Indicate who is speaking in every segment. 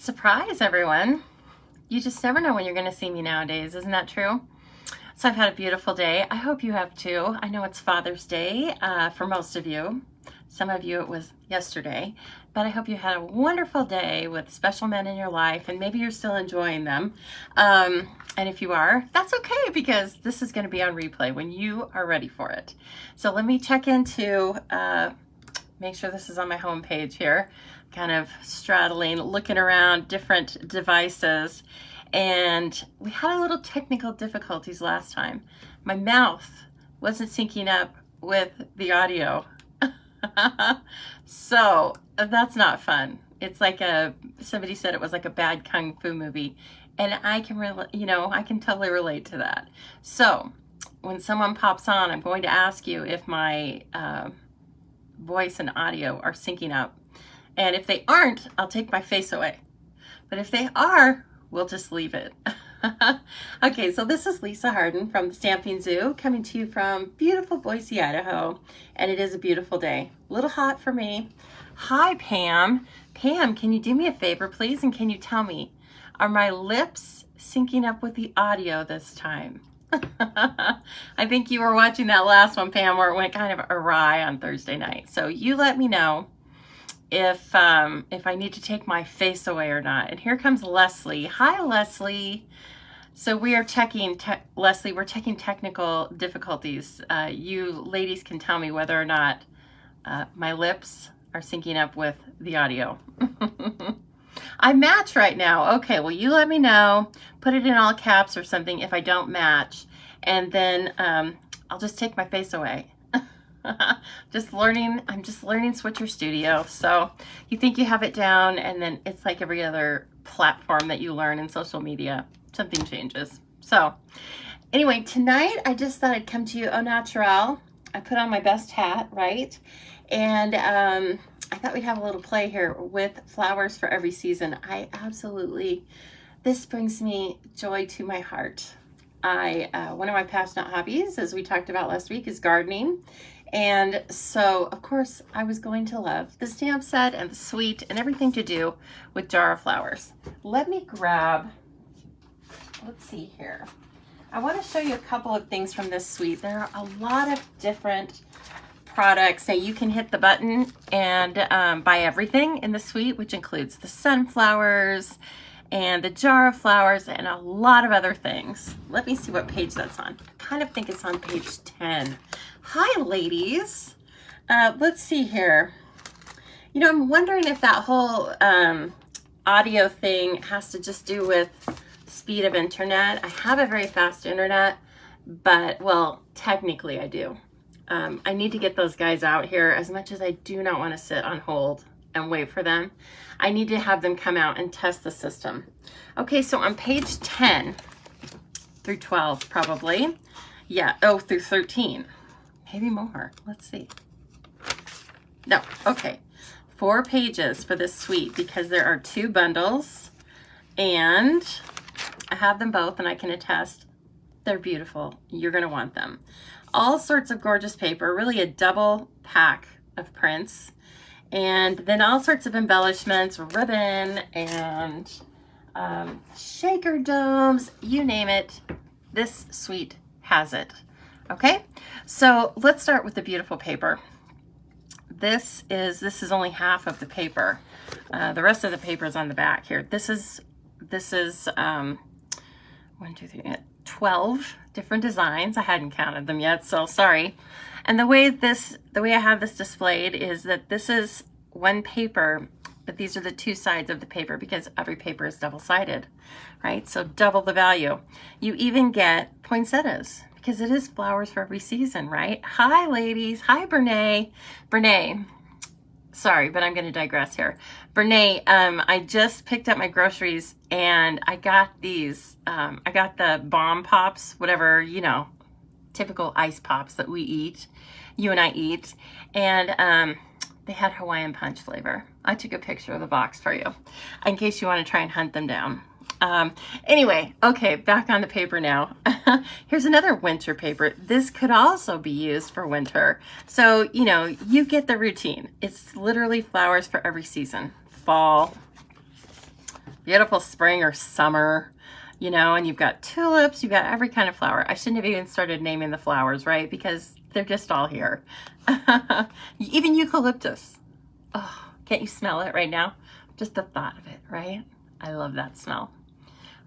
Speaker 1: Surprise, everyone. You just never know when you're going to see me nowadays. Isn't that true? So I've had a beautiful day. I hope you have too. I know it's Father's Day for most of you. Some of you it was yesterday. But I hope you had a wonderful day with special men in your life, and maybe you're still enjoying them. And if you are, that's okay, because this is going to be on replay when you are ready for it. So let me check into, make sure this is on my home page here. Kind of straddling, looking around different devices. And we had a little technical difficulties last time. My mouth wasn't syncing up with the audio. So that's not fun. It's like somebody said it was like a bad kung fu movie. And I can I can totally relate to that. So when someone pops on, I'm going to ask you if my voice and audio are syncing up. And if they aren't, I'll take my face away. But if they are, we'll just leave it. Okay, so this is Lisa Harden from the Stamping Zoo, coming to you from beautiful Boise, Idaho. And it is a beautiful day. A little hot for me. Hi, Pam. Pam, can you do me a favor, please? And can you tell me, are my lips syncing up with the audio this time? I think you were watching that last one, Pam, where it went kind of awry on Thursday night. So you let me know if I need to take my face away or not. And here comes Leslie. Hi, Leslie. So we are checking, Leslie, we're checking technical difficulties. You ladies can tell me whether or not my lips are syncing up with the audio. I match right now. Okay, well, you let me know. Put it in all caps or something if I don't match. And then I'll just take my face away. I'm just learning Switcher Studio. So you think you have it down, and then it's like every other platform that you learn in social media. Something changes. So anyway, tonight I just thought I'd come to you au naturel. I put on my best hat, right? And I thought we'd have a little play here with flowers for every season. This brings me joy to my heart. One of my passionate hobbies, as we talked about last week, is gardening. And so, of course, I was going to love the stamp set and the suite and everything to do with jar of flowers. Let me grab, let's see here. I want to show you a couple of things from this suite. There are a lot of different products. Now you can hit the button and buy everything in the suite, which includes the sunflowers and the jar of flowers and a lot of other things. Let me see what page that's on. I kind of think it's on page 10. Hi, ladies. Let's see here. I'm wondering if that whole audio thing has to just do with speed of internet. I have a very fast internet, but, well, technically I do. I need to get those guys out here. As much as I do not want to sit on hold and wait for them, I need to have them come out and test the system. Okay, so on page 10 through 12, probably. Yeah, through 13. Maybe more. Let's see. No, okay. 4 pages for this suite because there are 2 bundles, and I have them both and I can attest they're beautiful. You're going to want them. All sorts of gorgeous paper, really a double pack of prints, and then all sorts of embellishments, ribbon and shaker domes, you name it. This suite has it. Okay, so let's start with the beautiful paper. This is only half of the paper. The rest of the paper is on the back here. This is 1, 2, 3, 12 different designs. I hadn't counted them yet, so sorry. And the way I have this displayed is that this is one paper, but these are the 2 sides of the paper because every paper is double-sided, right? So double the value. You even get poinsettias because it is flowers for every season, right? Hi, ladies. Hi, Brene. Brene. Sorry, but I'm going to digress here. Brene, I just picked up my groceries and I got these. I got the bomb pops, whatever, typical ice pops that you and I eat. And they had Hawaiian punch flavor. I took a picture of the box for you in case you want to try and hunt them down. Anyway, okay, back on the paper now. Here's another winter paper. This could also be used for winter. So, you get the routine. It's literally flowers for every season. Fall, beautiful spring or summer, you know, and you've got tulips, you've got every kind of flower. I shouldn't have even started naming the flowers, right? Because they're just all here. Even eucalyptus. Oh, can't you smell it right now? Just the thought of it, right? I love that smell.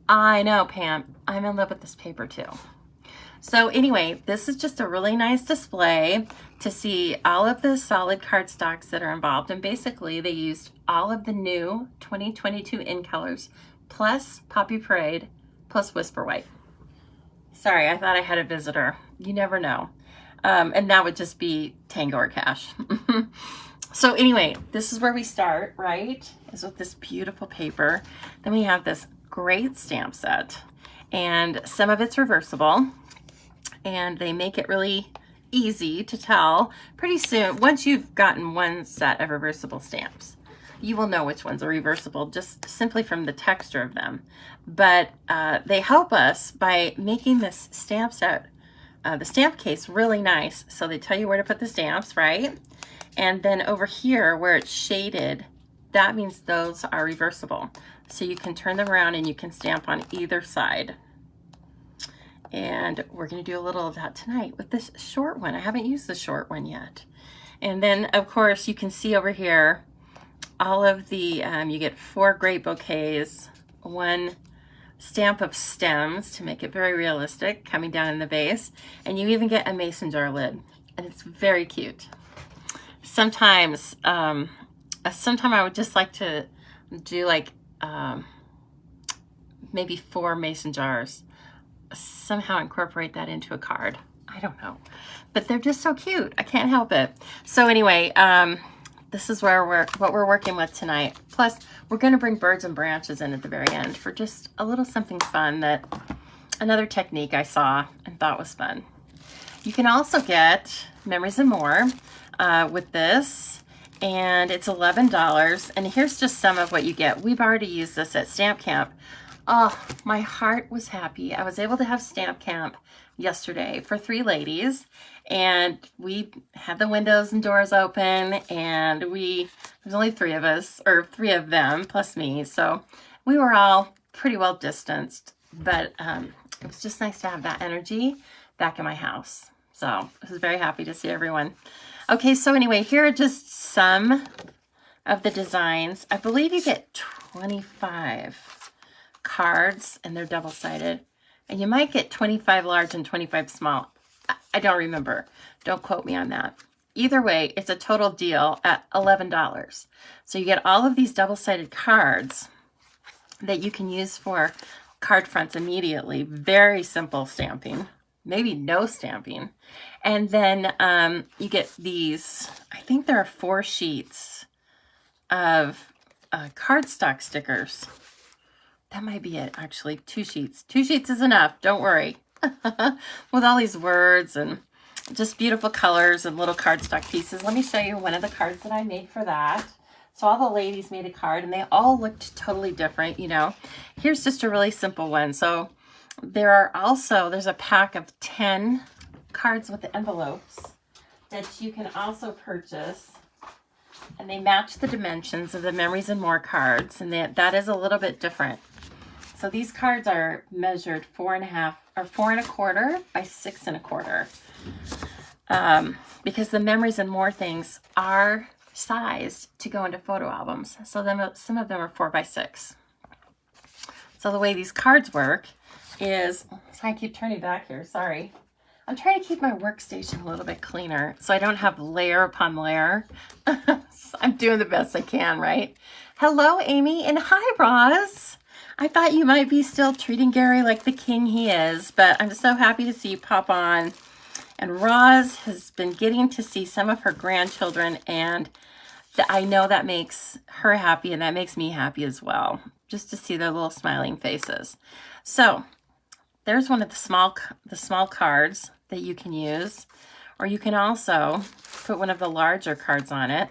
Speaker 1: I know, Pam. I'm in love with this paper too. So anyway, this is just a really nice display to see all of the solid cardstocks that are involved. And basically they used all of the new 2022 in colors plus Poppy Parade plus Whisper White. Sorry, I thought I had a visitor. You never know. And that would just be Tango or Cash. So anyway, this is where we start, right? Is with this beautiful paper. Then we have this great stamp set. And some of it's reversible. And they make it really easy to tell pretty soon. Once you've gotten one set of reversible stamps, you will know which ones are reversible just simply from the texture of them. But they help us by making this stamp set, the stamp case, really nice. So they tell you where to put the stamps, right? And then over here where it's shaded, that means those are reversible. So you can turn them around and you can stamp on either side. And we're going to do a little of that tonight with this short one. I haven't used the short one yet. And then, of course, you can see over here all of the, you get 4 great bouquets, 1 stamp of stems to make it very realistic coming down in the base. And you even get a mason jar lid. And it's very cute. Sometimes I would just like to do like maybe 4 mason jars. Somehow incorporate that into a card. I don't know, but they're just so cute. I can't help it. So anyway, this is where what we're working with tonight. Plus, we're going to bring birds and branches in at the very end for just a little something fun, that another technique I saw and thought was fun. You can also get Memories and More with this, and it's $11. And here's just some of what you get. We've already used this at Stamp Camp. Oh, my heart was happy. I was able to have Stamp Camp yesterday for 3 ladies, and we had the windows and doors open, and there's only 3 of us, or 3 of them plus me, so we were all pretty well distanced, but it was just nice to have that energy back in my house. So I was very happy to see everyone. Okay, so anyway, here are just some of the designs. I believe you get 25 cards, and they're double-sided, and you might get 25 large and 25 small. I don't remember. Don't quote me on that. Either way, it's a total deal at $11. So you get all of these double-sided cards that you can use for card fronts immediately. Very simple stamping, maybe no stamping. And then you get these, I think there are 4 sheets of cardstock stickers. That might be it, actually. 2 sheets. 2 sheets is enough. Don't worry. With all these words and just beautiful colors and little cardstock pieces. Let me show you one of the cards that I made for that. So all the ladies made a card, and they all looked totally different, you know. Here's just a really simple one. So there's a pack of 10 cards with the envelopes that you can also purchase. And they match the dimensions of the Memories and More cards, and that is a little bit different. So these cards are measured 4.5 or 4.25 by 6.25, because the Memories and More things are sized to go into photo albums. So some of them are 4 by 6. So the way these cards work is, I keep turning back here, sorry. I'm trying to keep my workstation a little bit cleaner so I don't have layer upon layer. I'm doing the best I can, right? Hello, Amy, and hi, Roz. I thought you might be still treating Gary like the king he is, but I'm so happy to see you pop on. And Roz has been getting to see some of her grandchildren, and I know that makes her happy, and that makes me happy as well, just to see their little smiling faces. So there's one of the small cards that you can use, or you can also put one of the larger cards on it,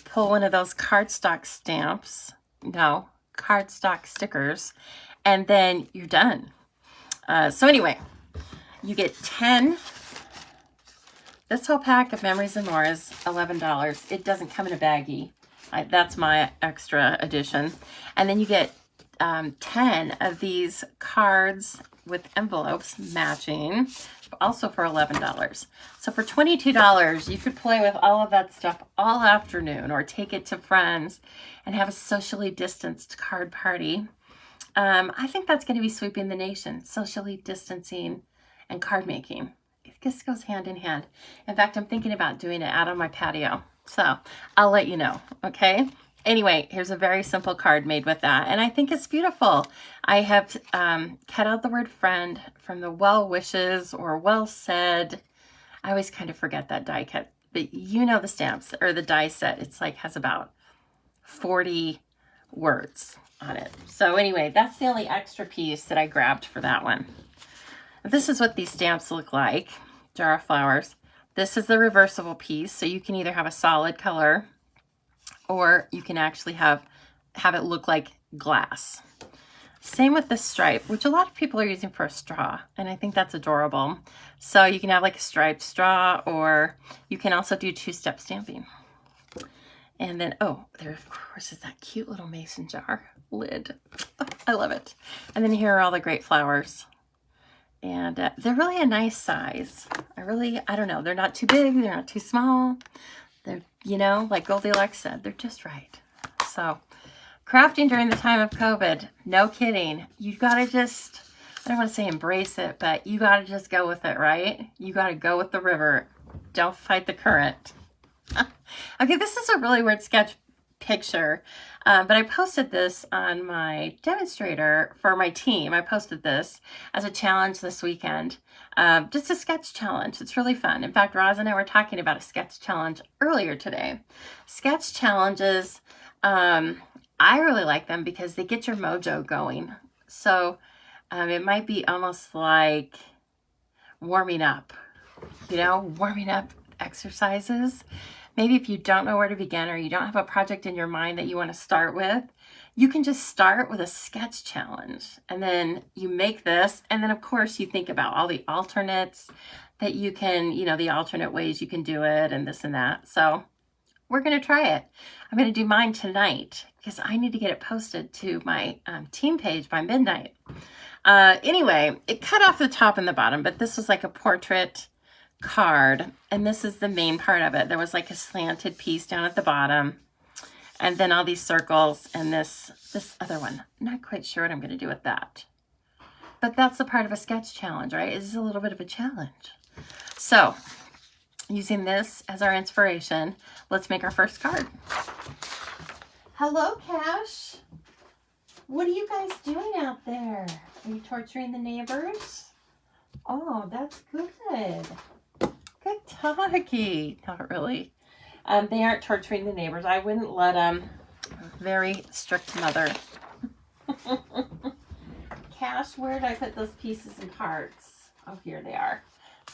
Speaker 1: pull one of those cardstock stickers, and then you're done. So anyway, you get 10. This whole pack of Memories and More is $11. It doesn't come in a baggie. That's my extra edition. And then you get 10 of these cards with envelopes matching, also for $11. So for $22, you could play with all of that stuff all afternoon, or take it to friends and have a socially distanced card party. I think that's going to be sweeping the nation, socially distancing and card making. This goes hand in hand. In fact, I'm thinking about doing it out on my patio. So I'll let you know, okay? Anyway, here's a very simple card made with that, and I think it's beautiful. I have cut out the word friend from the well wishes or well said. I always kind of forget that die cut, but you know the stamps or the die set. It's like has about 40 words on it. So anyway, that's the only extra piece that I grabbed for that one. This is what these stamps look like. Jar of flowers. This is the reversible piece, so you can either have a solid color or you can actually have it look like glass. Same with this stripe, which a lot of people are using for a straw, and I think that's adorable. So you can have like a striped straw, or you can also do two-step stamping. And then, oh, there of course is that cute little mason jar lid. Oh, I love it. And then here are all the great flowers. And they're really a nice size. I don't know, they're not too big, they're not too small. They're, you know, like Goldilocks said, they're just right. So crafting during the time of COVID, no kidding. You gotta just, I don't want to say embrace it, but you gotta just go with it, right? You gotta go with the river. Don't fight the current. Okay, this is a really weird sketch picture, but I posted this on my demonstrator for my team. I posted this as a challenge this weekend, just a sketch challenge. It's really fun. In fact, Roz and I were talking about a sketch challenge earlier today. Sketch challenges, I really like them because they get your mojo going. So it might be almost like warming up, you know, warming up exercises. Maybe if you don't know where to begin, or you don't have a project in your mind that you want to start with, you can just start with a sketch challenge, and then you make this, and then of course you think about all the alternates that you can, you know, the alternate ways you can do it, and this and that. So we're going to try it. I'm going to do mine tonight because I need to get it posted to my team page by midnight. Anyway, it cut off the top and the bottom, but this was like a portrait card, and this is the main part of it. There was like a slanted piece down at the bottom, and then all these circles, and this other one. I'm not quite sure what I'm going to do with that, but that's the part of a sketch challenge, right? It's a little bit of a challenge. So using this as our inspiration, let's make our first card. Hello, Cash. What are you guys doing out there? Are you torturing the neighbors? Oh, that's good. Good talkie. Not really. They aren't torturing the neighbors. I wouldn't let them. Very strict mother. Cash, where did I put those pieces and parts? Oh, here they are.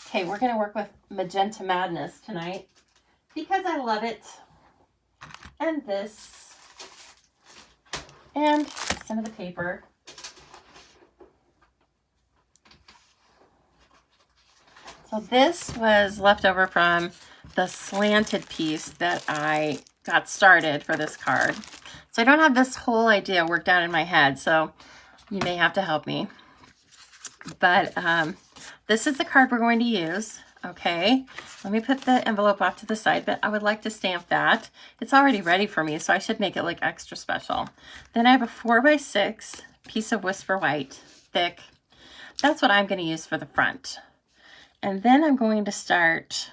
Speaker 1: Okay, we're going to work with Magenta Madness tonight because I love it. And this. And some of the paper. So this was left over from the slanted piece that I got started for this card. So I don't have this whole idea worked out in my head, so you may have to help me. But this is the card we're going to use, okay? Let me put the envelope off to the side, but I would like to stamp that. It's already ready for me, so I should make it look extra special. Then I have a 4x6 piece of Whisper White, thick. That's what I'm going to use for the front. And then I'm going to start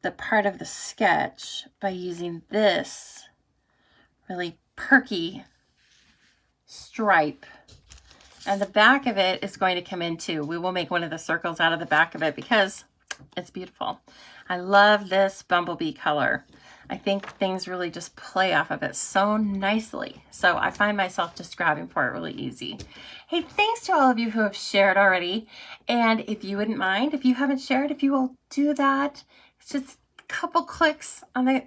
Speaker 1: the part of the sketch by using this really perky stripe. And the back of it is going to come in too. We will make one of the circles out of the back of it because it's beautiful. I love this bumblebee color. I think things really just play off of it so nicely. So I find myself just grabbing for it really easy. Hey, thanks to all of you who have shared already. And if you wouldn't mind, if you haven't shared, if you will do that, it's just a couple clicks on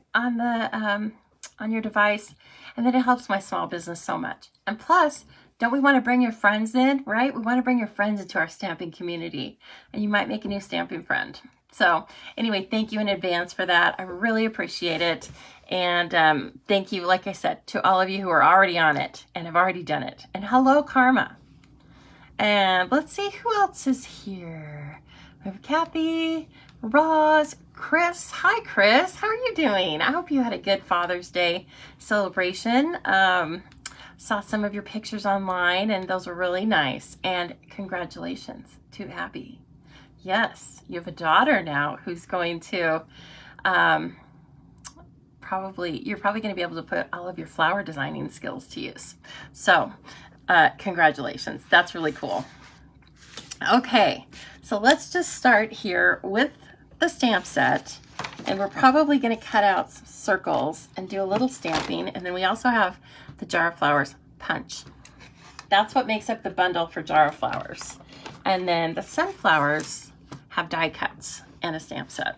Speaker 1: your device, and then it helps my small business so much. And plus, don't we want to bring your friends in, right? We want to bring your friends into our stamping community, and you might make a new stamping friend. So anyway, thank you in advance for that. I really appreciate it. And thank you, like I said, to all of you who are already on it and have already done it. And hello, Karma. And let's see who else is here. We have Kathy, Roz, Chris. Hi, Chris. How are you doing? I hope you had a good Father's Day celebration. Saw some of your pictures online, and those were really nice. And congratulations to Abby. Yes, you have a daughter now who's going to you're probably going to be able to put all of your flower designing skills to use. So congratulations. That's really cool. Okay, so let's just start here with the stamp set, and we're probably going to cut out some circles and do a little stamping, and then we also have the Jar of Flowers punch. That's what makes up the bundle for Jar of Flowers. And then the sunflowers have die cuts and a stamp set.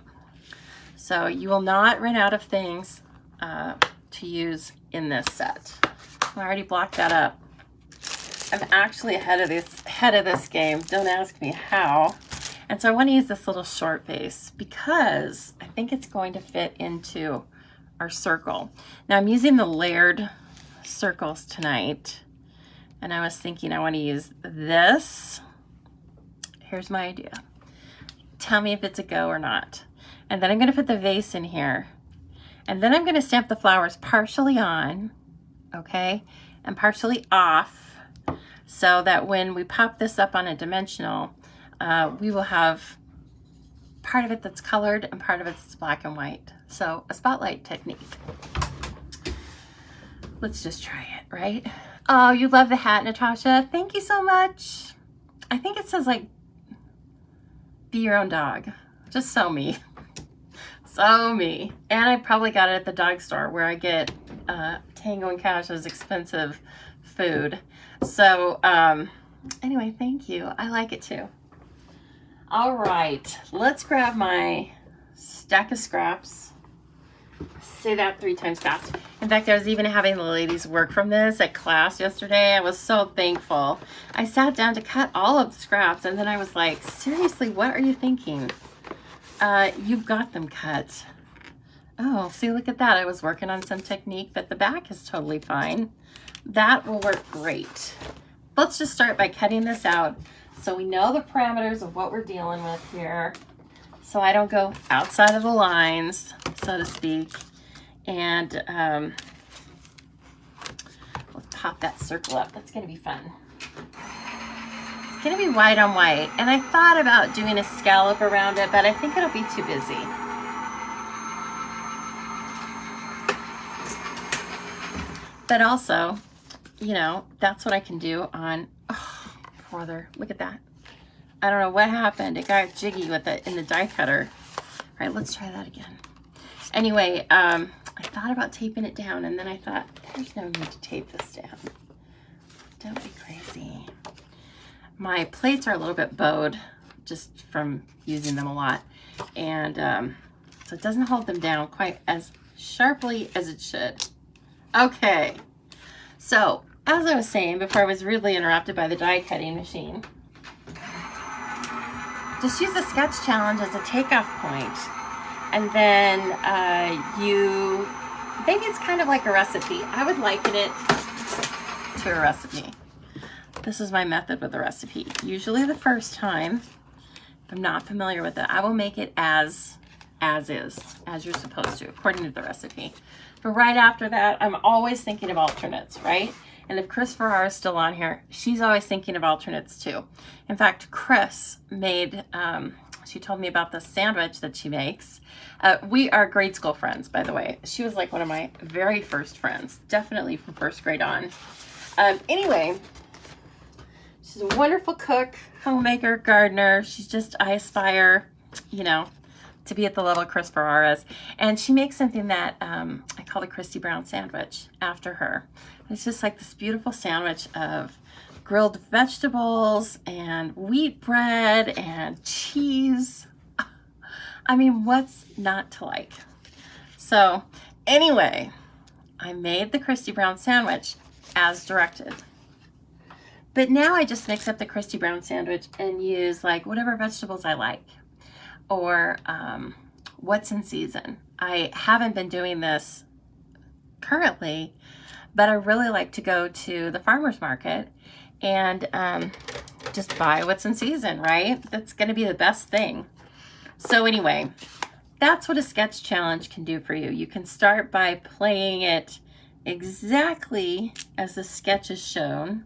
Speaker 1: So you will not run out of things to use in this set. I already blocked that up. I'm actually ahead of this game. Don't ask me how. And so I want to use this little short vase because I think it's going to fit into our circle. Now I'm using the layered circles tonight, and I was thinking I want to use this. Here's my idea. Tell me if it's a go or not. And then I'm going to put the vase in here, and then I'm going to stamp the flowers partially on, okay, and partially off, so that when we pop this up on a dimensional, we will have part of it that's colored and part of it that's black and white. So a spotlight technique. Let's just try it, right? Oh, you love the hat, Natasha. Thank you so much. I think it says like, be your own dog. Just so me. So me. And I probably got it at the dog store where I get Tango and Cash's expensive food. So anyway, thank you. I like it too. All right, let's grab my stack of scraps. Say that 3 times fast. In fact, I was even having the ladies work from this at class yesterday. I was so thankful. I sat down to cut all of the scraps, and then I was like, seriously, what are you thinking? You've got them cut. Oh, see, look at that. I was working on some technique, but the back is totally fine. That will work great. Let's just start by cutting this out so we know the parameters of what we're dealing with here, so I don't go outside of the lines, so to speak. And let's pop that circle up. That's going to be fun. It's going to be white on white. And I thought about doing a scallop around it, but I think it'll be too busy. But also, you know, that's what I can do on, oh, brother, look at that. I don't know what happened. It got jiggy with it in the die cutter. All right, let's try that again. Anyway, I thought about taping it down, and then I thought, there's no need to tape this down. Don't be crazy. My plates are a little bit bowed just from using them a lot. And so it doesn't hold them down quite as sharply as it should. Okay, so as I was saying before I was rudely interrupted by the die cutting machine, just use the sketch challenge as a takeoff point. And then maybe it's kind of like a recipe. I would liken it to a recipe. This is my method with the recipe. Usually the first time, if I'm not familiar with it, I will make it as is, as you're supposed to, according to the recipe. But right after that, I'm always thinking of alternates, right? And if Chris Farrar is still on here, she's always thinking of alternates too. In fact, Chris made, she told me about the sandwich that she makes. We are grade school friends, by the way. She was like one of my very first friends, definitely from first grade on. Anyway, she's a wonderful cook, homemaker, gardener. She's just, I aspire, you know, to be at the level Chris Farrar is. And she makes something that I call the Christie Brown sandwich after her. It's just like this beautiful sandwich of grilled vegetables and wheat bread and cheese. I mean, what's not to like? So anyway, I made the Christie Brown sandwich as directed. But now I just mix up the Christie Brown sandwich and use like whatever vegetables I like, or what's in season. I haven't been doing this currently, but I really like to go to the farmer's market and just buy what's in season, right? That's going to be the best thing. So anyway, that's what a sketch challenge can do for you. You can start by playing it exactly as the sketch is shown,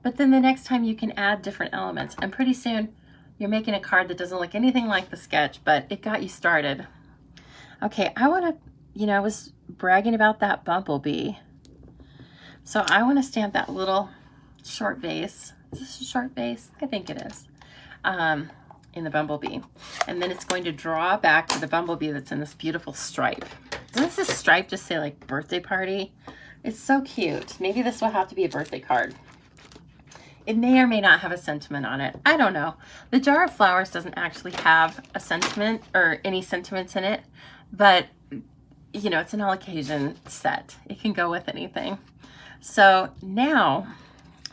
Speaker 1: but then the next time you can add different elements, and pretty soon you're making a card that doesn't look anything like the sketch, but it got you started. Okay, I want to, I was bragging about that bumblebee. So I want to stamp that little short vase. Is this a short vase? I think it is. In the bumblebee. And then it's going to draw back to the bumblebee that's in this beautiful stripe. Doesn't this stripe just say like birthday party? It's so cute. Maybe this will have to be a birthday card. It may or may not have a sentiment on it. I don't know. The jar of flowers doesn't actually have a sentiment or any sentiments in it, but it's an all occasion set. It can go with anything. So now,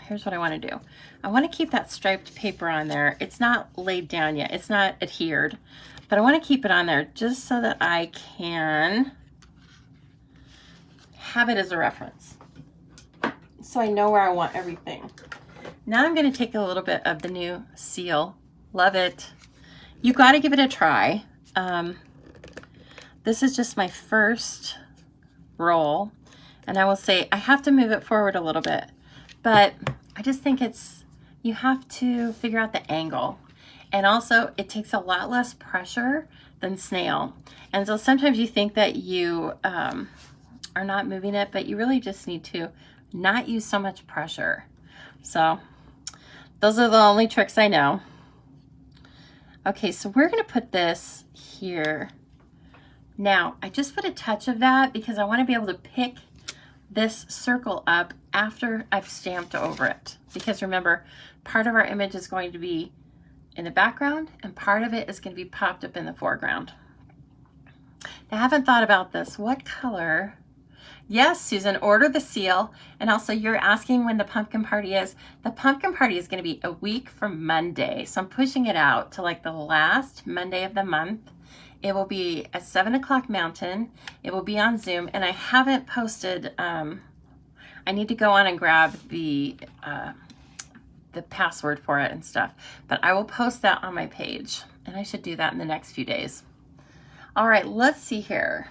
Speaker 1: here's what I want to do. I want to keep that striped paper on there. It's not laid down yet. It's not adhered, but I want to keep it on there just so that I can have it as a reference. So I know where I want everything. Now I'm going to take a little bit of the new seal. Love it. You got to give it a try. This is just my first roll, and I will say I have to move it forward a little bit, but I just think you have to figure out the angle, and also it takes a lot less pressure than snail. And so sometimes you think that you are not moving it, but you really just need to not use so much pressure. So those are the only tricks I know. Okay, so we're going to put this here. Now, I just put a touch of that because I want to be able to pick this circle up after I've stamped over it. Because remember, part of our image is going to be in the background and part of it is going to be popped up in the foreground. Now, I haven't thought about this. What color? Yes, Susan, order the seal. And also you're asking when the pumpkin party is. The pumpkin party is going to be a week from Monday. So I'm pushing it out to like the last Monday of the month. It will be at 7 o'clock Mountain. It will be on Zoom, and I haven't posted. I need to go on and grab the password for it and stuff, but I will post that on my page, and I should do that in the next few days. All right, let's see here.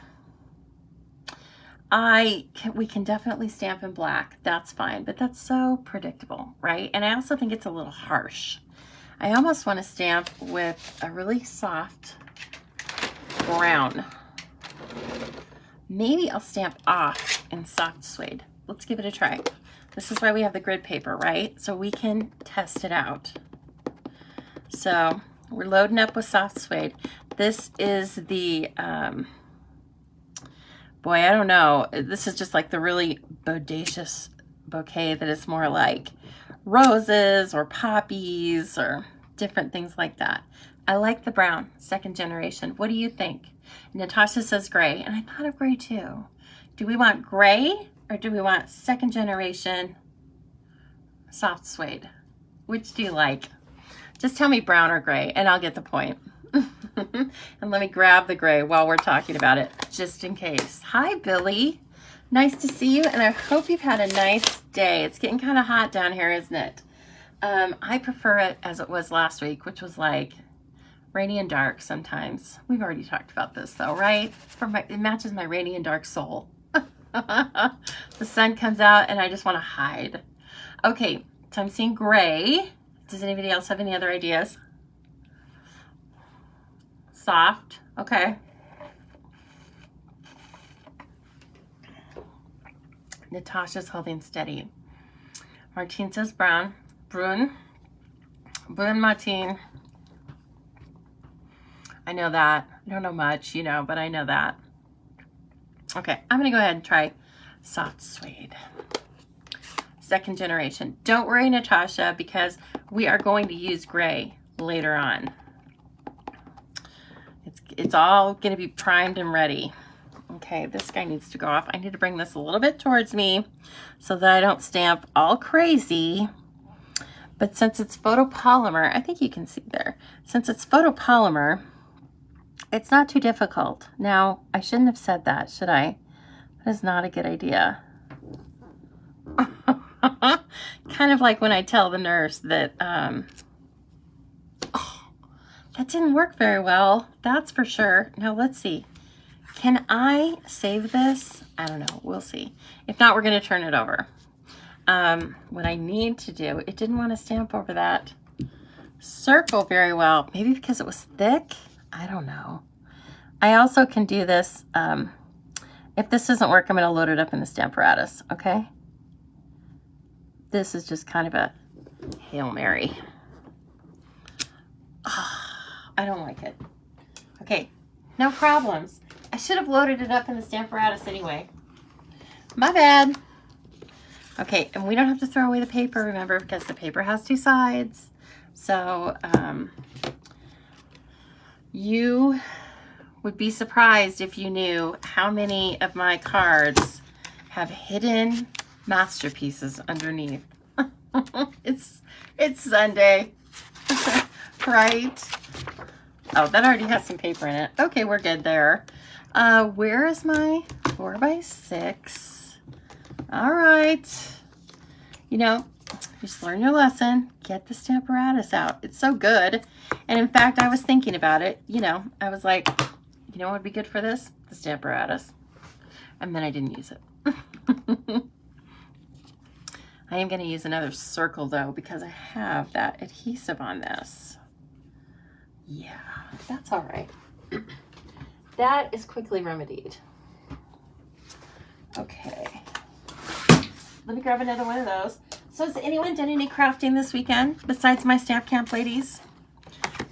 Speaker 1: We can definitely stamp in black. That's fine, but that's so predictable, right? And I also think it's a little harsh. I almost want to stamp with a really soft brown. Maybe I'll stamp off in soft suede. Let's give it a try. This is why we have the grid paper, right? So we can test it out. So we're loading up with soft suede. This is the, boy, I don't know. This is just like the really bodacious bouquet that is more like roses or poppies or different things like that. I like the brown, second generation. What do you think? Natasha says gray, and I thought of gray too. Do we want gray or do we want second generation soft suede? Which do you like? Just tell me brown or gray and I'll get the point. And let me grab the gray while we're talking about it, just in case. Hi, Billy. Nice to see you, and I hope you've had a nice day. It's getting kind of hot down here, isn't it? I prefer it as it was last week, which was like rainy and dark sometimes. We've already talked about this though, right? It matches my rainy and dark soul. The sun comes out and I just want to hide. Okay, so I'm seeing gray. Does anybody else have any other ideas? Soft, okay. Natasha's holding steady. Martine says brown. Brun Martine. I know that. I don't know much, but I know that. Okay, I'm gonna go ahead and try soft suede. Second generation. Don't worry, Natasha, because we are going to use gray later on. It's all gonna be primed and ready. Okay, this guy needs to go off. I need to bring this a little bit towards me so that I don't stamp all crazy. But since it's photopolymer, I think you can see there. Since it's photopolymer, it's not too difficult. Now, I shouldn't have said that, should I? That is not a good idea. Kind of like when I tell the nurse that, oh, that didn't work very well. That's for sure. Now let's see. Can I save this? I don't know. We'll see. If not, we're going to turn it over. What I need to do, it didn't want to stamp over that circle very well. Maybe because it was thick? I don't know. I also can do this. If this doesn't work, I'm going to load it up in the Stamparatus, okay? This is just kind of a Hail Mary. Oh, I don't like it. Okay, no problems. I should have loaded it up in the Stamparatus anyway. My bad. Okay, and we don't have to throw away the paper, remember, because the paper has two sides. So, you would be surprised if you knew how many of my cards have hidden masterpieces underneath. It's Sunday, right? Oh, that already has some paper in it. Okay, we're good there. Where is my 4x6? All right. You know, just learn your lesson. Get the Stamparatus out. It's so good. And in fact, I was thinking about it. You know, I was like, you know what would be good for this? The Stamparatus. And then I didn't use it. I am going to use another circle though, because I have that adhesive on this. Yeah, that's all right. That is quickly remedied. Okay. Let me grab another one of those. So has anyone done any crafting this weekend besides my Stamp Camp ladies?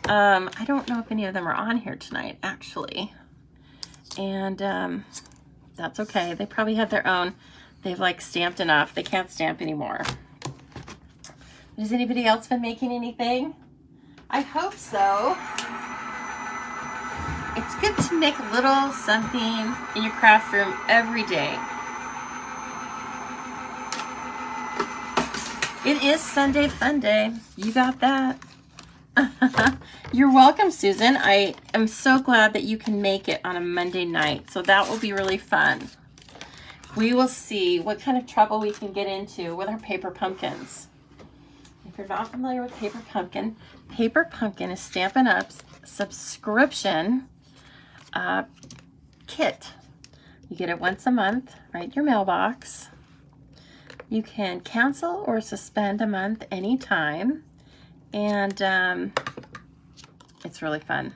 Speaker 1: I don't know if any of them are on here tonight, actually. And that's okay. They probably have their own. They've like stamped enough. They can't stamp anymore. Has anybody else been making anything? I hope so. It's good to make a little something in your craft room every day. It is Sunday Fun Day. You got that. You're welcome, Susan. I am so glad that you can make it on a Monday night. So that will be really fun. We will see what kind of trouble we can get into with our paper pumpkins. If you're not familiar with Paper Pumpkin is Stampin' Up's subscription kit. You get it once a month, right in your mailbox. You can cancel or suspend a month anytime. And it's really fun.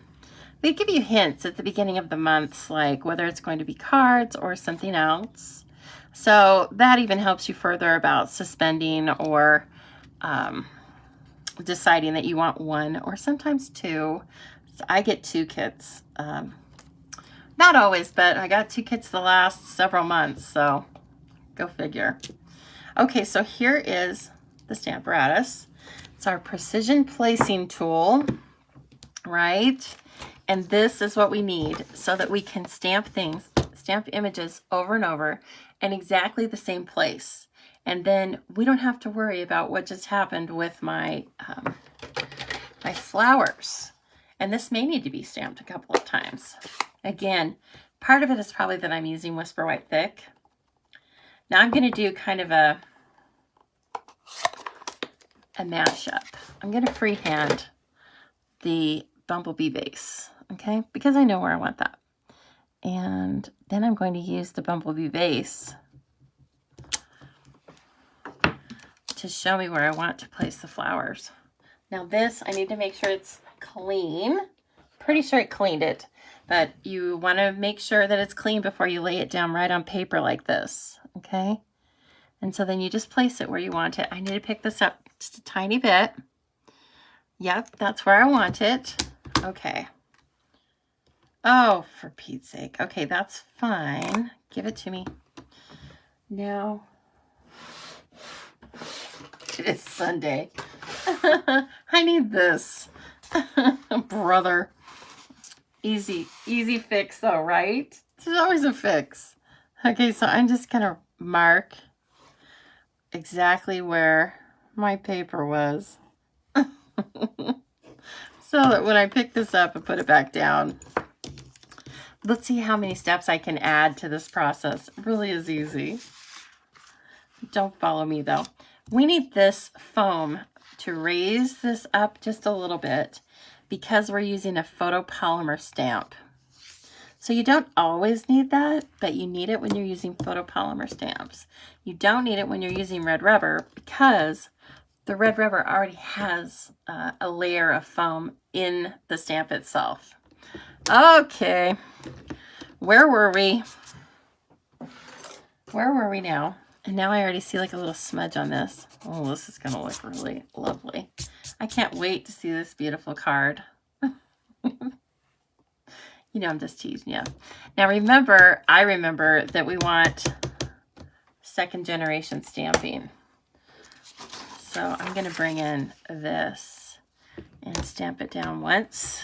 Speaker 1: They give you hints at the beginning of the months, like whether it's going to be cards or something else. So that even helps you further about suspending or deciding that you want one or sometimes two. So I get 2 kits. Not always, but I got 2 kits the last several months, so go figure. Okay, so here is the Stamparatus. It's our precision placing tool, right? And this is what we need so that we can stamp things, stamp images over and over in exactly the same place. And then we don't have to worry about what just happened with my, my flowers. And this may need to be stamped a couple of times. Again, part of it is probably that I'm using Whisper White Thick. Now I'm going to do kind of a mashup. I'm going to freehand the Bumblebee base, okay? Because I know where I want that. And then I'm going to use the Bumblebee base to show me where I want to place the flowers. Now this, I need to make sure it's clean. Pretty sure it cleaned it, but you want to make sure that it's clean before you lay it down right on paper like this, okay? And so then you just place it where you want it. I need to pick this up just a tiny bit. Yep, that's where I want it. Okay. Oh, for Pete's sake. Okay, that's fine. Give it to me. Now, it is Sunday. I need this. Brother. Easy fix though, right? There's always a fix. Okay, so I'm just gonna mark exactly where my paper was. So that when I pick this up and put it back down, Let's see how many steps I can add to this process. It really is easy. Don't follow me though. We need this foam to raise this up just a little bit because we're using a photopolymer stamp. So you don't always need that, but you need it when you're using photopolymer stamps. You don't need it when you're using red rubber because the red rubber already has a layer of foam in the stamp itself. Okay, where were we? Where were we now? And now I already see like a little smudge on this. Oh, this is gonna look really lovely. I can't wait to see this beautiful card. You know, I'm just teasing you. Now remember, I remember that we want second generation stamping. So I'm gonna bring in this and stamp it down once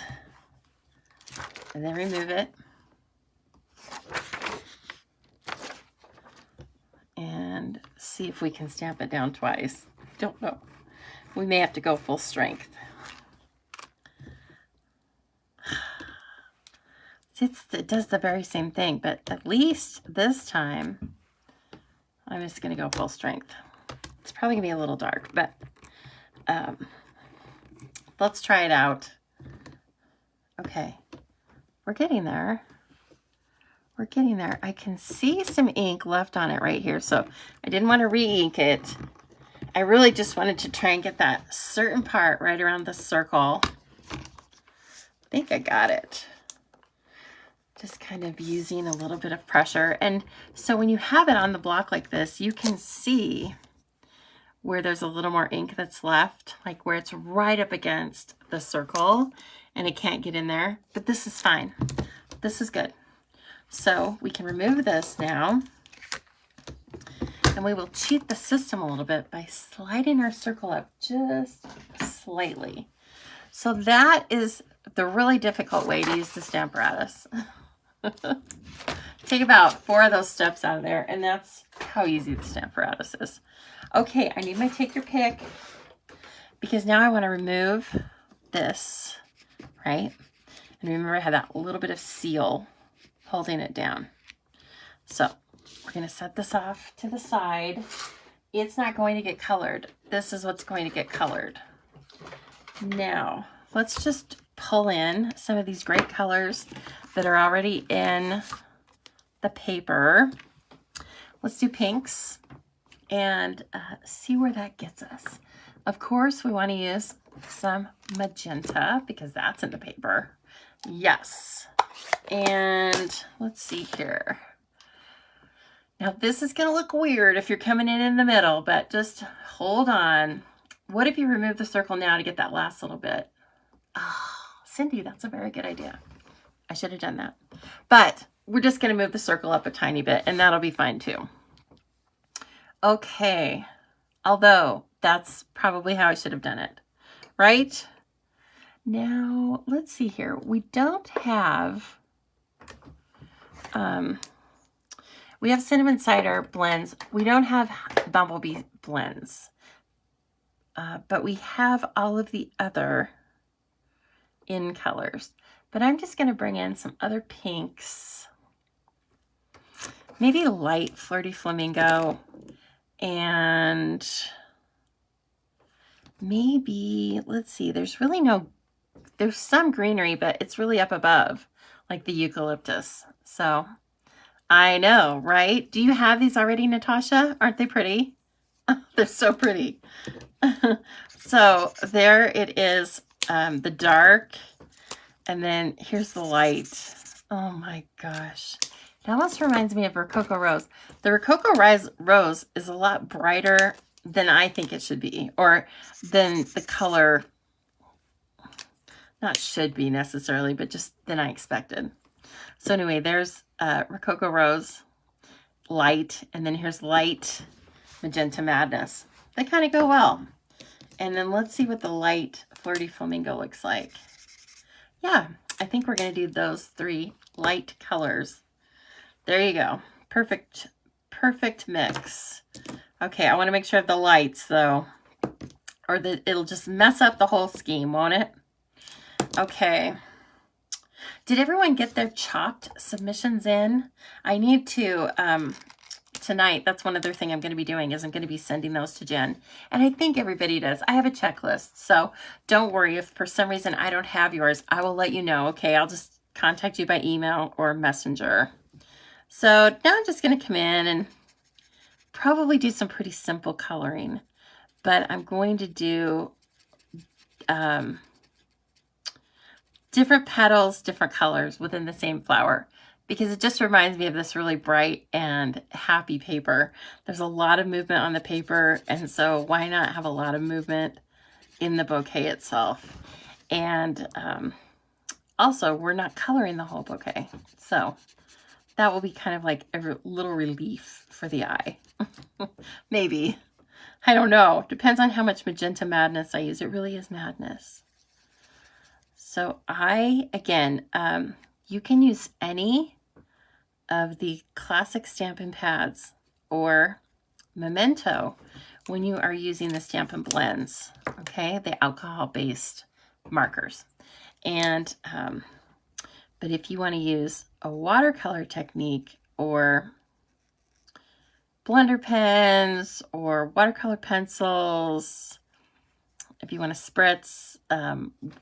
Speaker 1: and then remove it. And see if we can stamp it down twice. Don't know. We may have to go full strength. It does the very same thing, but at least this time, I'm just going to go full strength. It's probably going to be a little dark, but let's try it out. Okay, we're getting there. We're getting there. I can see some ink left on it right here, so I didn't want to re-ink it. I really just wanted to try and get that certain part right around the circle. I think I got it. Just kind of using a little bit of pressure. And so when you have it on the block like this, you can see where there's a little more ink that's left, like where it's right up against the circle and it can't get in there, but this is fine. This is good. So we can remove this now and we will cheat the system a little bit by sliding our circle up just slightly. So that is the really difficult way to use the Stamparatus. Take about 4 of those steps out of there, and that's how easy the Stamparatus is. Okay, I need my take your pick because now I want to remove this, right? And remember I had that little bit of seal holding it down. So we're going to set this off to the side. It's not going to get colored. This is what's going to get colored. Now, let's just pull in some of these great colors that are already in the paper. Let's do pinks and see where that gets us. Of course, we want to use some magenta because that's in the paper. Yes. And let's see here. Now, this is going to look weird if you're coming in the middle, but just hold on. What if you remove the circle now to get that last little bit? Oh, Cindy, that's a very good idea. I should have done that. But we're just going to move the circle up a tiny bit, and that'll be fine too. Okay. Although, that's probably how I should have done it, right? Now, let's see here. We don't have... we have cinnamon cider blends. We don't have bumblebee blends. But we have all of the other in colors. But I'm just going to bring in some other pinks. Maybe light Flirty Flamingo. And maybe, let's see, there's some greenery, but it's really up above, like the eucalyptus. So, I know, right? Do you have these already, Natasha? Aren't they pretty? They're so pretty. So there it is, the dark, and then here's the light. Oh my gosh. It almost reminds me of Rococo Rose. The Rococo Rose is a lot brighter than I think it should be, or than the color, not should be necessarily, but just than I expected. So anyway, there's Rococo Rose, light, and then here's light Magenta Madness. They kind of go well. And then let's see what the light Flirty Flamingo looks like. Yeah, I think we're going to do those 3 light colors. There you go. Perfect, perfect mix. Okay, I want to make sure I have the lights though, or that it'll just mess up the whole scheme, won't it? Okay. Did everyone get their chopped submissions in? I need to, tonight, that's one other thing I'm going to be doing is I'm going to be sending those to Jen. And I think everybody does. I have a checklist. So don't worry if for some reason I don't have yours. I will let you know. Okay, I'll just contact you by email or messenger. So now I'm just going to come in and probably do some pretty simple coloring. But I'm going to do different petals, different colors within the same flower, because it just reminds me of this really bright and happy paper. There's a lot of movement on the paper, and so why not have a lot of movement in the bouquet itself? And also, we're not coloring the whole bouquet, so that will be kind of like a little relief for the eye. Maybe. I don't know. Depends on how much Magenta Madness I use. It really is madness. So again, you can use any of the classic Stampin' Pads or Memento when you are using the Stampin' Blends, okay? The alcohol-based markers. And, but if you want to use a watercolor technique or blender pens or watercolor pencils, if you want to spritz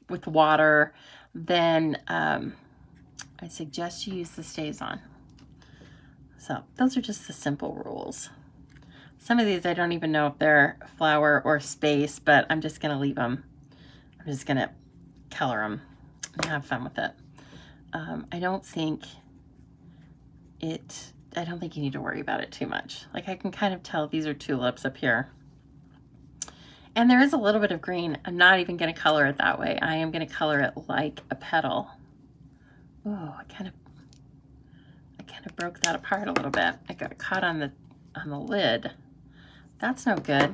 Speaker 1: with water, then I suggest you use the StazOn. So those are just the simple rules. Some of these I don't even know if they're flower or space, but I'm just going to leave them. I'm just going to color them and have fun with it. I don't think you need to worry about it too much. Like I can kind of tell these are tulips up here. And there is a little bit of green. I'm not even going to color it that way. I am going to color it like a petal. Oh, I kind of broke that apart a little bit. I got caught on the lid. That's no good.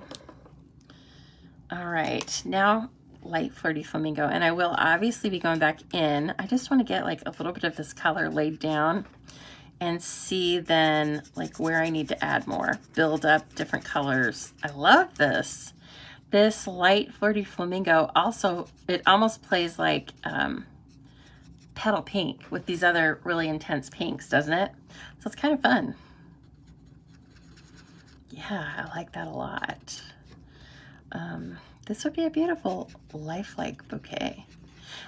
Speaker 1: All right, now light flirty flamingo, and I will obviously be going back in. I just want to get like a little bit of this color laid down and see then like where I need to add more, build up different colors. I love this. This light flirty flamingo also, it almost plays like petal pink with these other really intense pinks, doesn't it? So it's kind of fun. Yeah, I like that a lot. This would be a beautiful lifelike bouquet.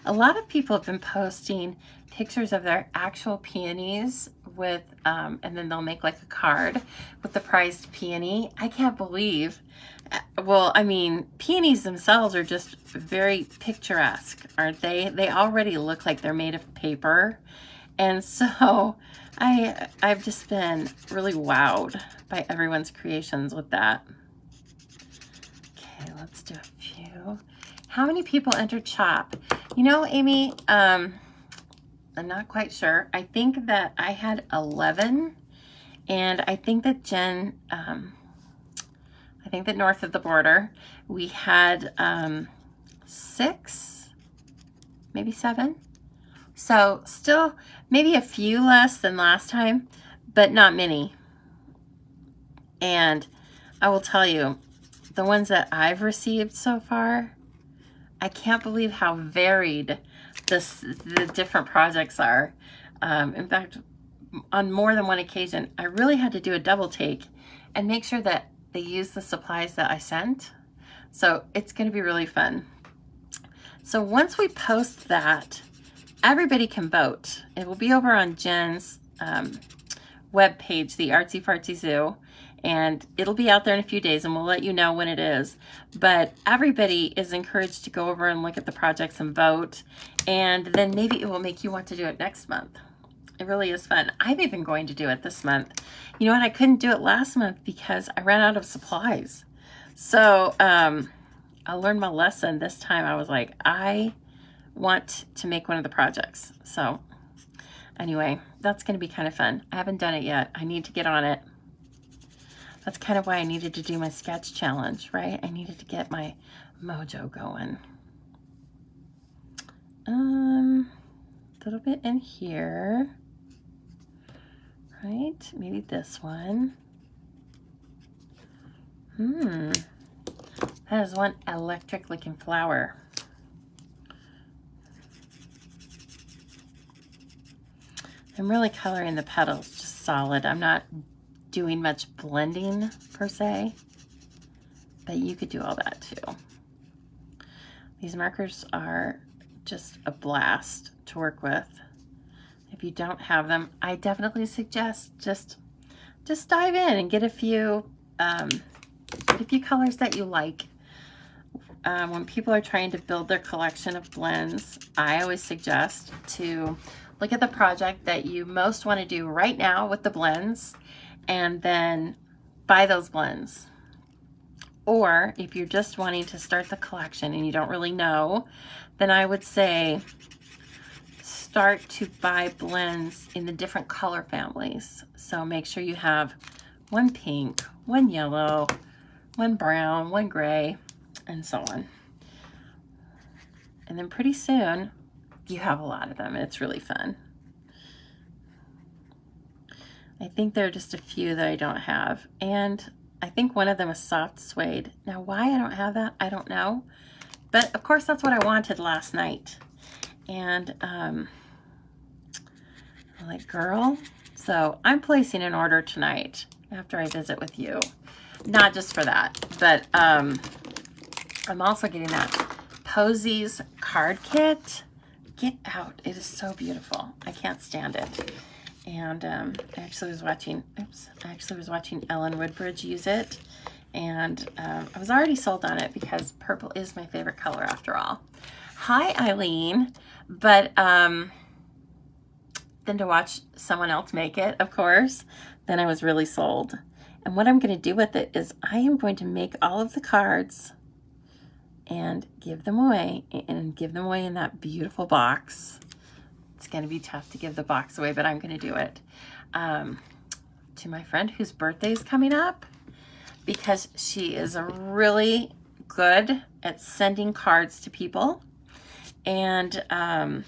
Speaker 1: A lot of people have been posting pictures of their actual peonies with, and then they'll make like a card with the prized peony. I can't believe, well, I mean, peonies themselves are just very picturesque, aren't they? They already look like they're made of paper. And so I've just been really wowed by everyone's creations with that. Okay, let's do a few. How many people entered CHOP? You know, Amy, I'm not quite sure. I think that I had 11, and I think that Jen, I think that north of the border, we had 6, maybe 7. So still maybe a few less than last time, but not many. And I will tell you, the ones that I've received so far, I can't believe how varied the different projects are. In fact, on more than one occasion, I really had to do a double take and make sure that they use the supplies that I sent. So it's going to be really fun. So once we post that, everybody can vote. It will be over on Jen's web page, the Artsy Fartsy Zoo, and it'll be out there in a few days, and we'll let you know when it is. But everybody is encouraged to go over and look at the projects and vote, and then maybe it will make you want to do it next month. It really is fun. I'm even going to do it this month. You know what? I couldn't do it last month because I ran out of supplies. So I learned my lesson this time. I was like, I want to make one of the projects. So anyway, that's going to be kind of fun. I haven't done it yet. I need to get on it. That's kind of why I needed to do my sketch challenge, right? I needed to get my mojo going. A little bit in here, right? Maybe this one. That is one electric looking flower. I'm really coloring the petals just solid. I'm not doing much blending per se, but you could do all that too. These markers are just a blast to work with. If you don't have them, I definitely suggest just dive in and get a few colors that you like. When people are trying to build their collection of blends, I always suggest to look at the project that you most want to do right now with the blends, and then buy those blends. Or if you're just wanting to start the collection and you don't really know, then I would say start to buy blends in the different color families. So make sure you have one pink, one yellow, one brown, one gray, and so on. And then pretty soon you have a lot of them, and it's really fun. I think there are just a few that I don't have, and I think one of them is soft suede. Now why I don't have that, I don't know, but of course that's what I wanted last night. And I'm like, girl, so I'm placing an order tonight after I visit with you. Not just for that, but I'm also getting that Posies card kit. Get out. It is so beautiful. I can't stand it. And I actually was watching Ellen Woodbridge use it, and I was already sold on it because purple is my favorite color after all. Hi, Eileen. But then to watch someone else make it, of course, then I was really sold. And what I'm going to do with it is I am going to make all of the cards and give them away, and give them away in that beautiful box. It's going to be tough to give the box away, but I'm going to do it to my friend whose birthday is coming up, because she is really good at sending cards to people, and I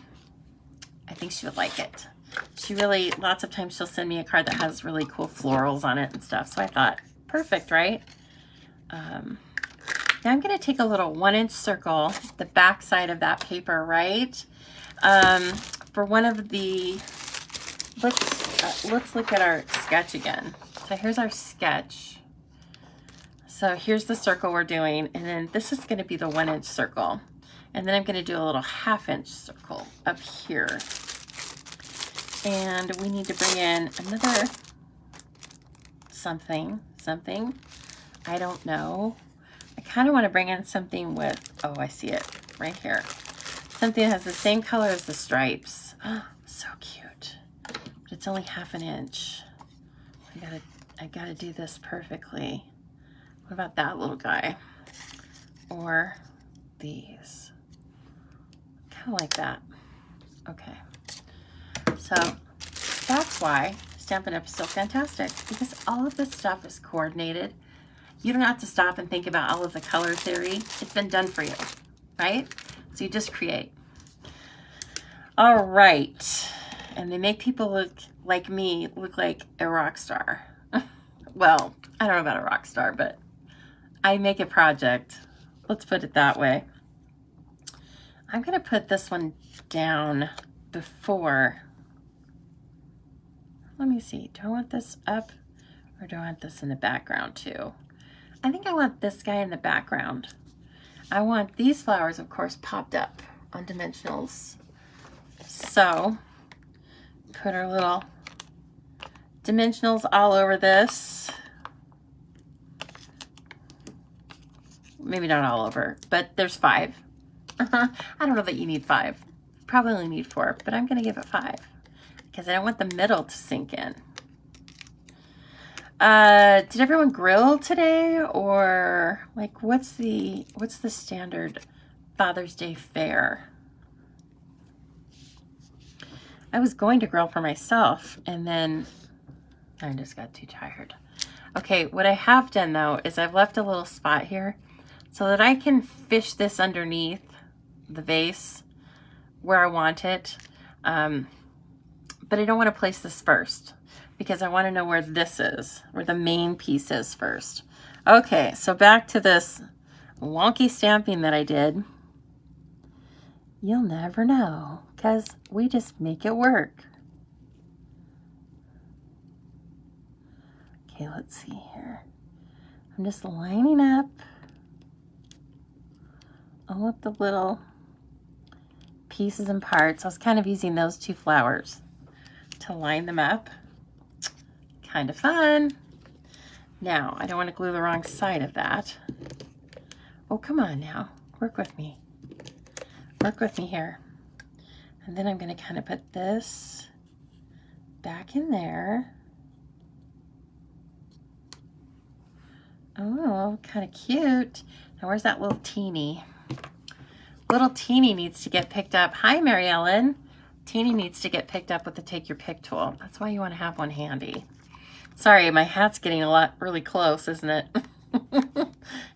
Speaker 1: think she would like it. She really, lots of times she'll send me a card that has really cool florals on it and stuff. So I thought, perfect, right? Now I'm going to take a little 1-inch circle, the back side of that paper, right? For one of the, let's look at our sketch again. So here's our sketch. So here's the circle we're doing, and then this is going to be the 1-inch circle. And then I'm going to do a little 1/2-inch circle up here. And we need to bring in another something, I don't know. I kind of want to bring in something with, oh, I see it right here. Something that has the same color as the stripes. Oh, so cute. But it's only 1/2 inch. I gotta do this perfectly. What about that little guy? Or these. Kind of like that. Okay. So that's why Stampin' Up! Is so fantastic, because all of this stuff is coordinated. You don't have to stop and think about all of the color theory. It's been done for you, right? So you just create. All right. And they make people look like me, look like a rock star. Well, I don't know about a rock star, but I make a project. Let's put it that way. I'm going to put this one down before. Let me see. Do I want this up, or do I want this in the background too? I think I want this guy in the background. I want these flowers, of course, popped up on dimensionals. So put our little dimensionals all over this. Maybe not all over, but there's 5. I don't know that you need 5. Probably only need 4, but I'm going to give it 5 because I don't want the middle to sink in. Did everyone grill today, or like what's the standard Father's Day fare? I was going to grill for myself, and then I just got too tired. Okay, what I have done though is I've left a little spot here so that I can fish this underneath the vase where I want it. But I don't want to place this first because I want to know where this is, where the main piece is first. Okay, so back to this wonky stamping that I did. You'll never know because we just make it work. Okay, let's see here. I'm just lining up all of the little pieces and parts. I was kind of using those two flowers to line them up. Kind of fun. Now, I don't want to glue the wrong side of that. Oh, come on now. Work with me. Work with me here. And then I'm going to kind of put this back in there. Oh, kind of cute. Now, where's that little teeny? Little teeny needs to get picked up. Hi, Mary Ellen. Teeny needs to get picked up with the Take Your Pick tool. That's why you want to have one handy. Sorry, my hat's getting really close, isn't it?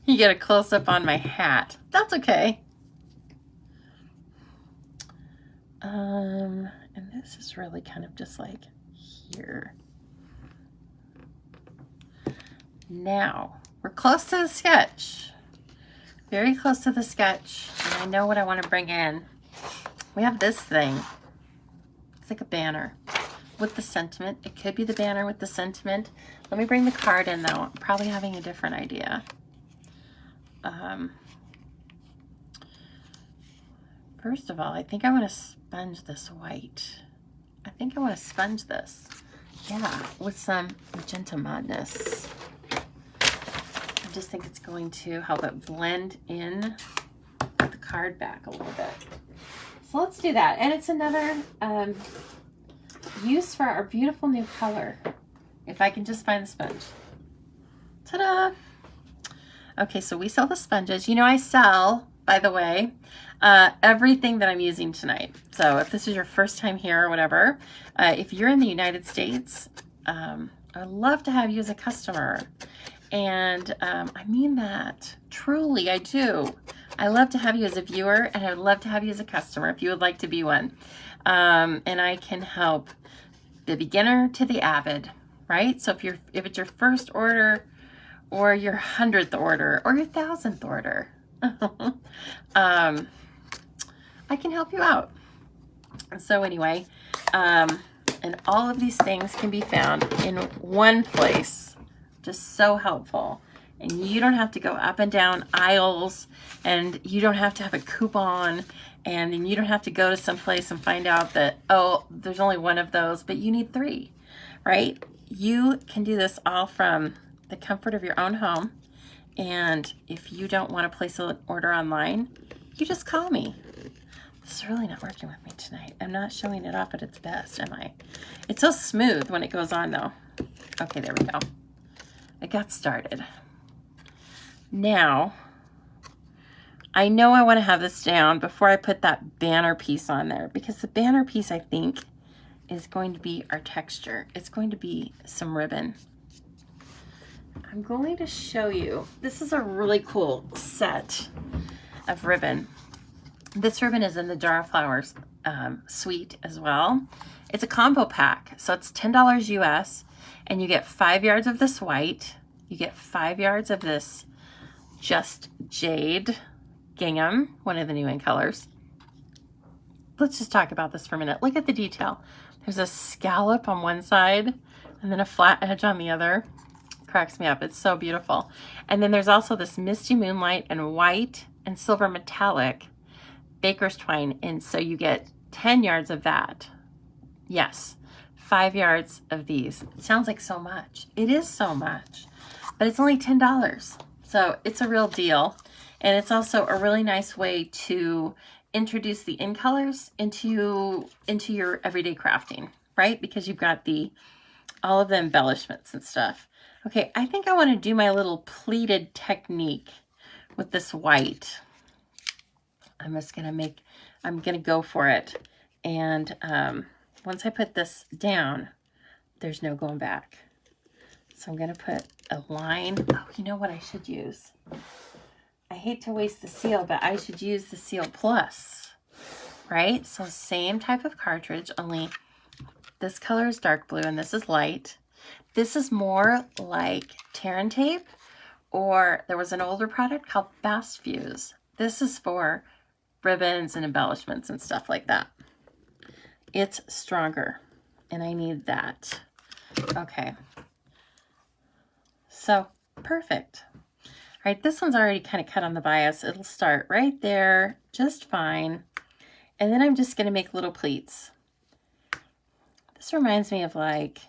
Speaker 1: You get a close-up on my hat. That's okay. And this is really kind of just like here. Now, we're close to the sketch. Very close to the sketch. And I know what I want to bring in. We have this thing. It's like a banner with the sentiment. It could be the banner with the sentiment. Let me bring the card in though. I'm probably having a different idea. First of all, I think I want to sponge this white. I think I want to sponge this. Yeah, with some magenta madness. I just think it's going to help it blend in the card back a little bit. So let's do that. And it's another use for our beautiful new color. If I can just find the sponge. Ta-da! Okay, so we sell the sponges. You know, I sell, by the way, everything that I'm using tonight. So if this is your first time here or whatever, if you're in the United States, I'd love to have you as a customer. And I mean that. Truly, I do. I love to have you as a viewer, and I would love to have you as a customer if you would like to be one. And I can help the beginner to the avid, right? So if it's your first order, or your 100th order, or your 1000th order, I can help you out. So anyway, and all of these things can be found in one place. Just so helpful. And you don't have to go up and down aisles, and you don't have to have a coupon, and then you don't have to go to some place and find out that, oh, there's only one of those, but you need 3, right? You can do this all from the comfort of your own home. And if you don't want to place an order online, you just call me. This is really not working with me tonight. I'm not showing it off at its best, am I? It's so smooth when it goes on though. Okay, there we go. It got started. Now, I know I want to have this down before I put that banner piece on there, because the banner piece, I think, is going to be our texture. It's going to be some ribbon. I'm going to show you. This is a really cool set of ribbon. This ribbon is in the Jar of Flowers suite as well. It's a combo pack, so it's $10 US, and you get 5 yards of this white. You get 5 yards of this Just Jade gingham, one of the new in colors. Let's just talk about this for a minute. Look at the detail. There's a scallop on one side and then a flat edge on the other. Cracks me up. It's so beautiful. And then there's also this Misty Moonlight and white and silver metallic baker's twine. And so you get 10 yards of that. Yes, 5 yards of these. It sounds like so much. It is so much, but it's only $10. So it's a real deal. And it's also a really nice way to introduce the in colors into your everyday crafting, right? Because you've got all of the embellishments and stuff. Okay, I think I want to do my little pleated technique with this white. I'm gonna go for it. And once I put this down, there's no going back. So I'm gonna put a line. Oh, you know what I should use? I hate to waste the seal, but I should use the Seal Plus, right? So same type of cartridge, only this color is dark blue and this is light. This is more like tear and tape, or there was an older product called Fast Fuse. This is for ribbons and embellishments and stuff like that. It's stronger, and I need that. Okay. So perfect. All right, this one's already kind of cut on the bias. It'll start right there just fine. And then I'm just going to make little pleats. This reminds me of like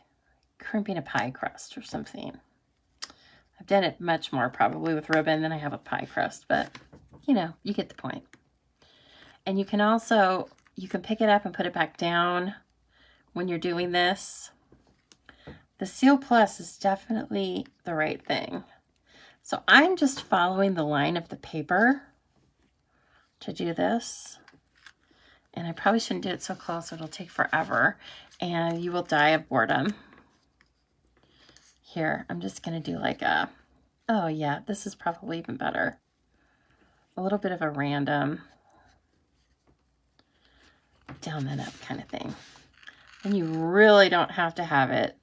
Speaker 1: crimping a pie crust or something. I've done it much more probably with ribbon than I have with pie crust, but you know, you get the point. And you can also, you can pick it up and put it back down when you're doing this. The Seal Plus is definitely the right thing. So I'm just following the line of the paper to do this. And I probably shouldn't do it so close, it'll take forever. And you will die of boredom. Here, I'm just gonna do like a, oh yeah, this is probably even better. A little bit of a random down and up kind of thing. And you really don't have to have it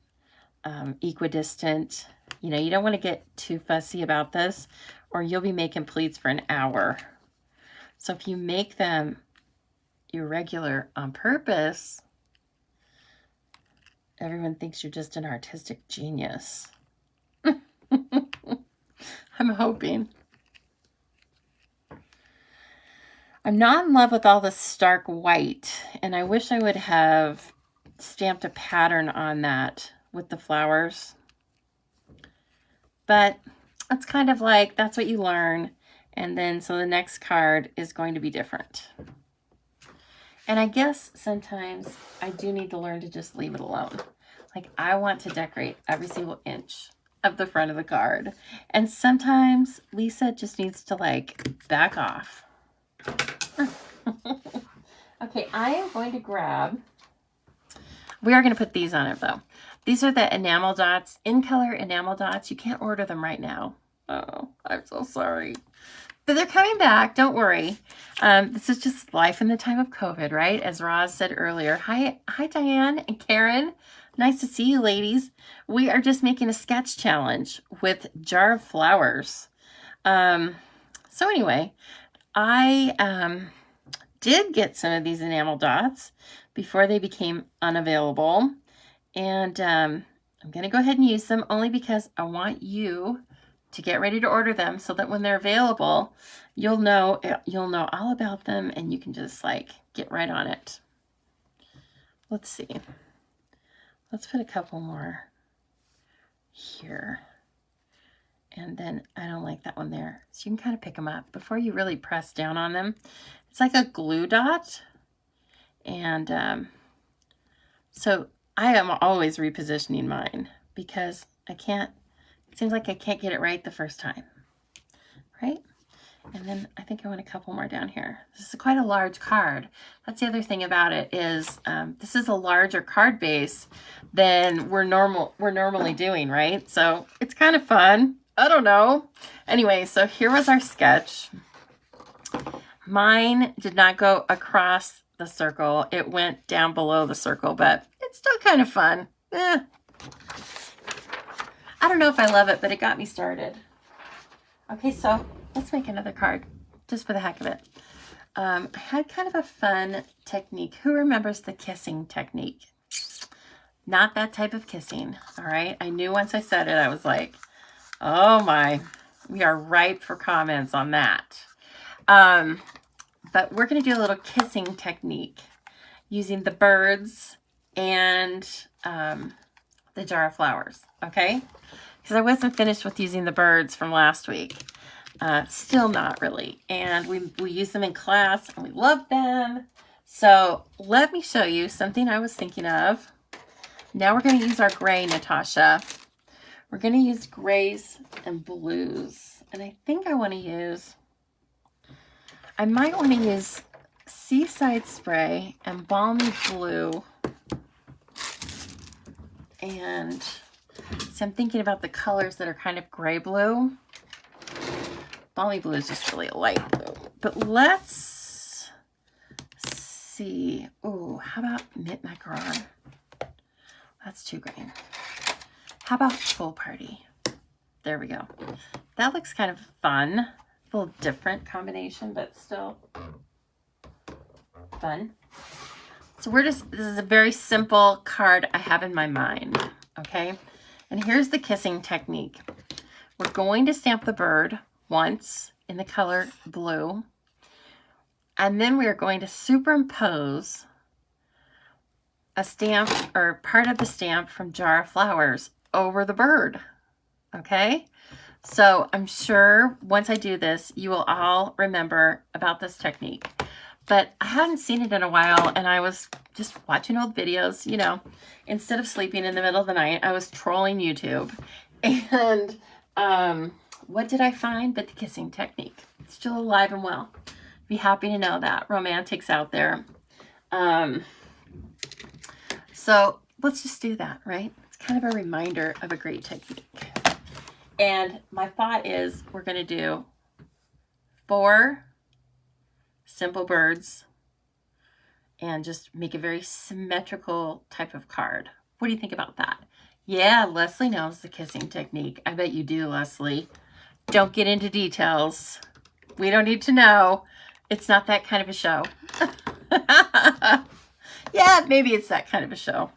Speaker 1: equidistant. You know, you don't want to get too fussy about this or you'll be making pleats for an hour. So if you make them irregular on purpose, everyone thinks you're just an artistic genius. I'm hoping. I'm not in love with all this stark white, and I wish I would have stamped a pattern on that with the flowers. But it's kind of like, that's what you learn. And then, so the next card is going to be different. And I guess sometimes I do need to learn to just leave it alone. Like I want to decorate every single inch of the front of the card. And sometimes Lisa just needs to like back off. Okay, I am going to grab, we are going to put these on it though. These are the enamel dots, in color enamel dots. You can't order them right now. Oh, I'm so sorry. But they're coming back, don't worry. This is just life in the time of COVID, right? As Roz said earlier. Hi Diane and Karen. Nice to see you, ladies. We are just making a sketch challenge with jar of flowers. So anyway, I did get some of these enamel dots before they became unavailable. And I'm going to go ahead and use them only because I want you to get ready to order them so that when they're available, you'll know all about them and you can just like get right on it. Let's see. Let's put a couple more here. And then I don't like that one there. So you can kind of pick them up before you really press down on them. It's like a glue dot. And so I am always repositioning mine because I can't, it seems like I can't get it right the first time, right? And then I think I want a couple more down here. This is quite a large card. That's the other thing about it is this is a larger card base than we're normally doing, right? So it's kind of fun. I don't know. Anyway, so here was our sketch. Mine did not go across the circle. It went down below the circle, but it's still kind of fun. I don't know if I love it, but it got me started. Okay, so let's make another card just for the heck of it. I had kind of a fun technique. Who remembers the kissing technique? Not that type of kissing, all right? I knew once I said it, I was like, oh my, we are ripe for comments on that. But we're going to do a little kissing technique using the birds and the jar of flowers, okay? Because I wasn't finished with using the birds from last week. Still not really. And we use them in class and we love them. So let me show you something I was thinking of. Now we're going to use our gray, Natasha. We're going to use grays and blues. And I think I want to use, I might want to use Seaside Spray and Balmy Blue. And so I'm thinking about the colors that are kind of gray blue. Balmy Blue is just really a light blue. But let's see. Oh, how about Knit Macaron? That's too green. How about Full Party? There we go. That looks kind of fun. A little different combination, but still fun. So this is a very simple card I have in my mind, okay? And here's the kissing technique. We're going to stamp the bird once in the color blue, and then we are going to superimpose a stamp or part of the stamp from Jar of Flowers over the bird. Okay, so I'm sure once I do this, you will all remember about this technique. But I hadn't seen it in a while, and I was just watching old videos, you know. Instead of sleeping in the middle of the night, I was trolling YouTube. And what did I find but the kissing technique? It's still alive and well. Be happy to know that. Romantics out there. So let's just do that, right? It's kind of a reminder of a great technique. And my thought is we're going to do 4 simple birds and just make a very symmetrical type of card. What do you think about that? Yeah, Leslie knows the kissing technique. I bet you do, Leslie. Don't get into details. We don't need to know. It's not that kind of a show. Yeah, maybe it's that kind of a show.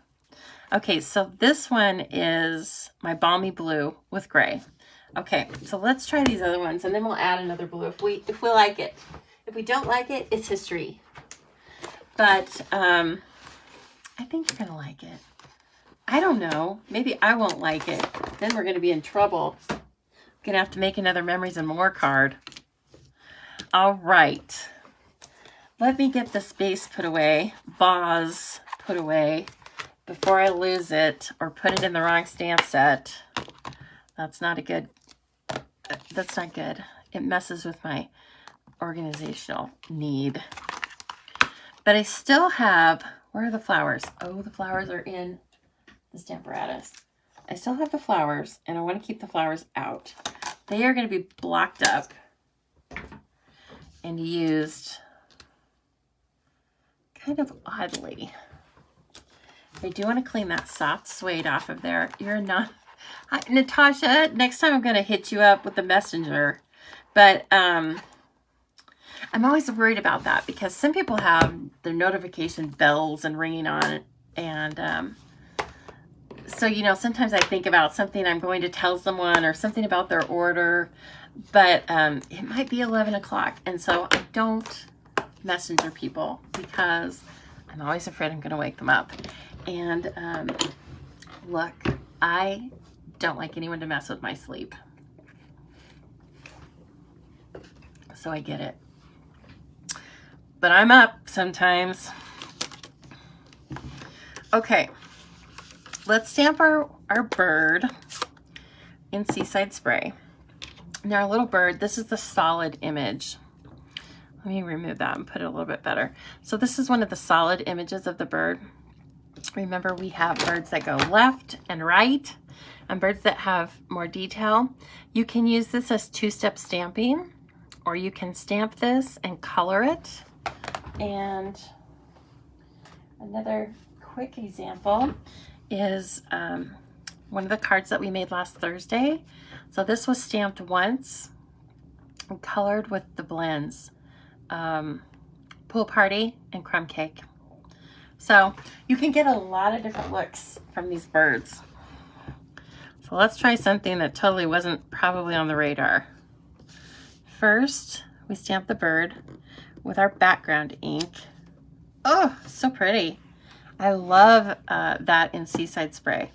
Speaker 1: Okay, so this one is my balmy blue with gray. Okay, so let's try these other ones, and then we'll add another blue if we like it. If we don't like it, it's history. But I think you're gonna like it. I don't know. Maybe I won't like it. Then we're gonna be in trouble. I'm gonna have to make another Memories and More card. All right. Let me get this base put away, vase put away, before I lose it or put it in the wrong stamp set. That's not good. It messes with my organizational need. But I still have, where are the flowers? Oh, the flowers are in the Stamparatus. I still have the flowers, and I want to keep the flowers out. They are going to be blocked up and used kind of oddly. I do want to clean that soft suede off of there. You're not... Hi, Natasha, next time I'm going to hit you up with the messenger. But I'm always worried about that because some people have their notification bells and ringing on. And so, you know, sometimes I think about something I'm going to tell someone or something about their order. But it might be 11 o'clock. And so I don't messenger people because I'm always afraid I'm going to wake them up. And look, I don't like anyone to mess with my sleep. So I get it. But I'm up sometimes. Okay, let's stamp our bird in Seaside Spray. Now our little bird, this is the solid image. Let me remove that and put it a little bit better. So this is one of the solid images of the bird. Remember, we have birds that go left and right and birds that have more detail. You can use this as 2-step stamping, or you can stamp this and color it. And another quick example is one of the cards that we made last Thursday. So this was stamped once and colored with the blends, Pool Party and Crumb Cake. So you can get a lot of different looks from these birds. So let's try something that totally wasn't probably on the radar. First, we stamp the bird with our background ink. Oh, so pretty. I love that in Seaside Spray.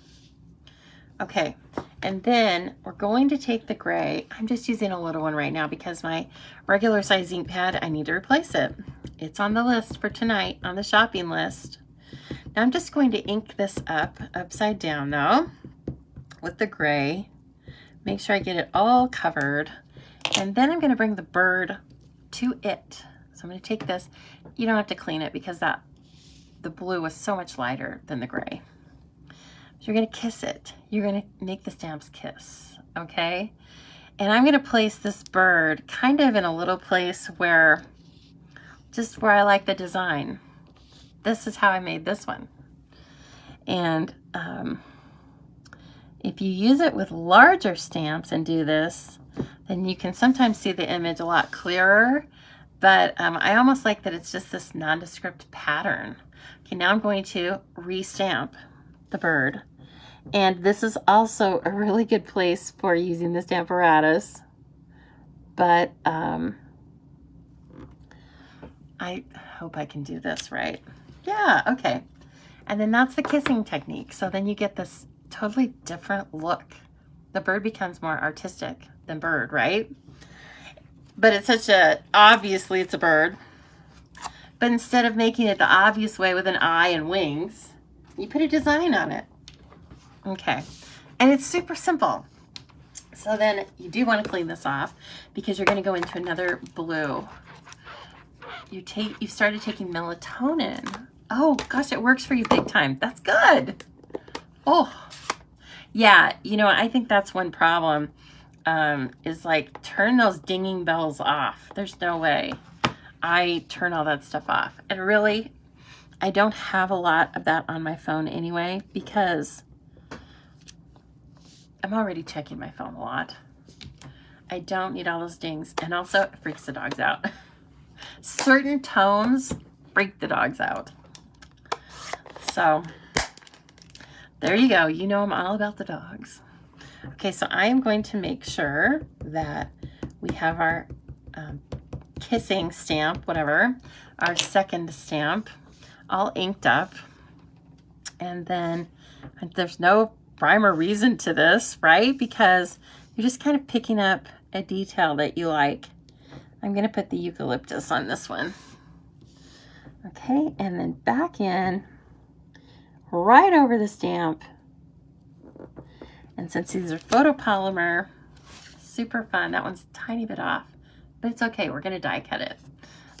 Speaker 1: Okay, and then we're going to take the gray. I'm just using a little one right now because my regular size ink pad, I need to replace it. It's on the list for tonight, on the shopping list. Now I'm just going to ink this up, upside down though, with the gray. Make sure I get it all covered. And then I'm going to bring the bird to it. So I'm going to take this. You don't have to clean it because the blue was so much lighter than the gray. So you're going to kiss it. You're going to make the stamps kiss, okay? And I'm going to place this bird kind of in a little place where, just where I like the design. This is how I made this one. And if you use it with larger stamps and do this, then you can sometimes see the image a lot clearer. But I almost like that it's just this nondescript pattern. Okay, now I'm going to re-stamp the bird. And this is also a really good place for using the Stamparatus. But I hope I can do this right. Yeah, okay. And then that's the kissing technique. So then you get this totally different look. The bird becomes more artistic than bird, right? But it's such a, obviously it's a bird. But instead of making it the obvious way with an eye and wings, you put a design on it. Okay, and it's super simple. So then you do want to clean this off because you're going to go into another blue. You've started taking melatonin. Oh gosh, it works for you big time. That's good. Oh, yeah. You know, I think that's one problem is like turn those dinging bells off. There's no way I turn all that stuff off. And really, I don't have a lot of that on my phone anyway because I'm already checking my phone a lot. I don't need all those dings. And also, it freaks the dogs out. Certain tones freak the dogs out. So, there you go. You know I'm all about the dogs. Okay, so I am going to make sure that we have our kissing stamp, whatever, our second stamp, all inked up. And then there's no rhyme or reason to this, right? Because you're just kind of picking up a detail that you like. I'm going to put the eucalyptus on this one. Okay, and then back in, right over the stamp. And since these are photopolymer, super fun. That one's a tiny bit off, but it's okay. We're going to die cut it.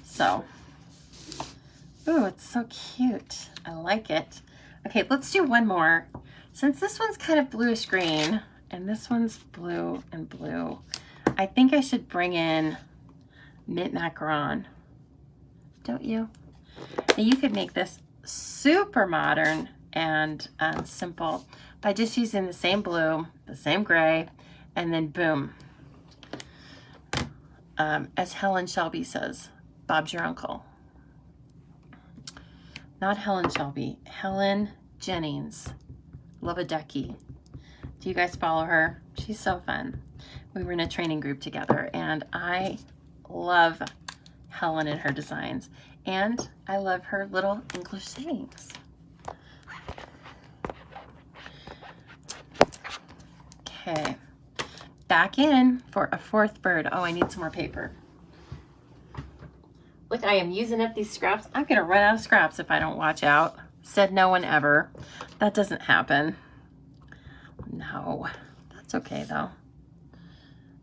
Speaker 1: So, ooh, it's so cute. I like it. Okay, let's do one more. Since this one's kind of bluish green and this one's blue and blue, I think I should bring in mint macaron. Don't you? Now you could make this super modern and simple by just using the same blue, the same gray, and then boom. As Helen Shelby says, Bob's your uncle. Not Helen Shelby, Helen Jennings. Love a ducky. Do you guys follow her? She's so fun. We were in a training group together and I love Helen and her designs. And I love her little English sayings. Okay, back in for a fourth bird. Oh, I need some more paper. Look, I am using up these scraps. I'm gonna run out of scraps if I don't watch out. Said no one ever. That doesn't happen. No, that's okay though.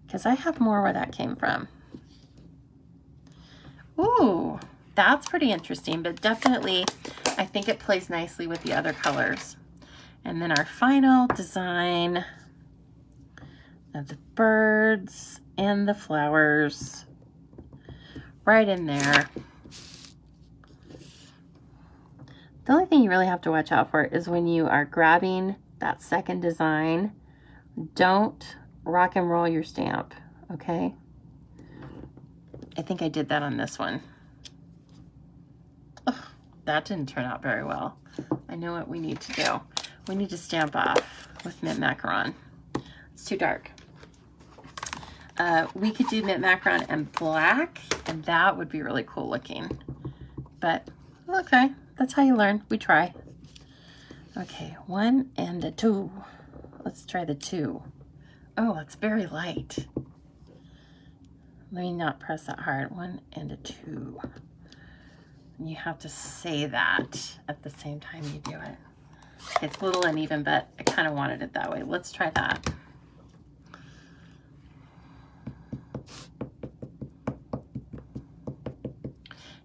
Speaker 1: Because I have more where that came from. Ooh, that's pretty interesting, but definitely I think it plays nicely with the other colors. And then our final design of the birds and the flowers right in there. The only thing you really have to watch out for is when you are grabbing that second design, don't rock and roll your stamp, okay? I think I did that on this one. Ugh, that didn't turn out very well. I know what we need to do. We need to stamp off with mint macaron. It's too dark. We could do mint macaron and black, and that would be really cool looking. But, okay, that's how you learn. We try. Okay, 1 and a 2. Let's try the 2. Oh, it's very light. Let me not press that hard. 1 and a 2. And you have to say that at the same time you do it. It's a little uneven, but I kind of wanted it that way. Let's try that.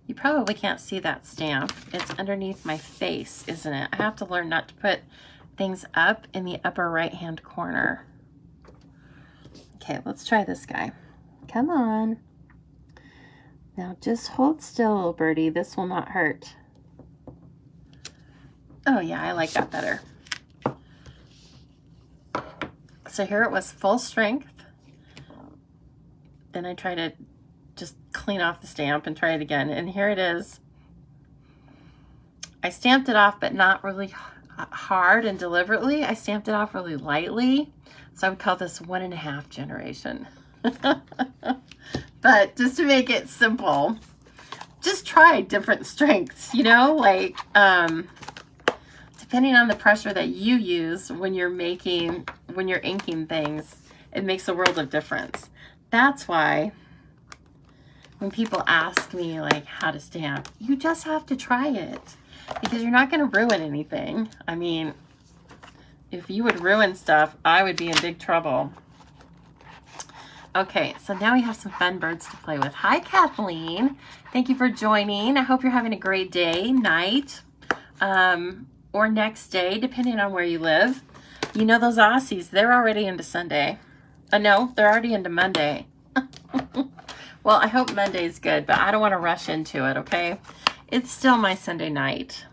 Speaker 1: You probably can't see that stamp. It's underneath my face, isn't it? I have to learn not to put things up in the upper right-hand corner. Okay, let's try this guy. Come on. Now just hold still, little birdie. This will not hurt. Oh yeah, I like that better. So here it was full strength. Then I try to just clean off the stamp and try it again. And here it is. I stamped it off, but not really hard and deliberately. I stamped it off really lightly. So I would call this 1.5 generation. But just to make it simple, just try different strengths, you know, like depending on the pressure that you use when you're inking things, it makes a world of difference. That's why when people ask me like how to stamp, you just have to try it because you're not going to ruin anything. I mean, if you would ruin stuff, I would be in big trouble. Okay, so now we have some fun birds to play with. Hi, Kathleen. Thank you for joining. I hope you're having a great day, night, or next day, depending on where you live. You know those Aussies, they're already into Sunday. No, they're already into Monday. Well, I hope Monday's good, but I don't want to rush into it, okay? It's still my Sunday night.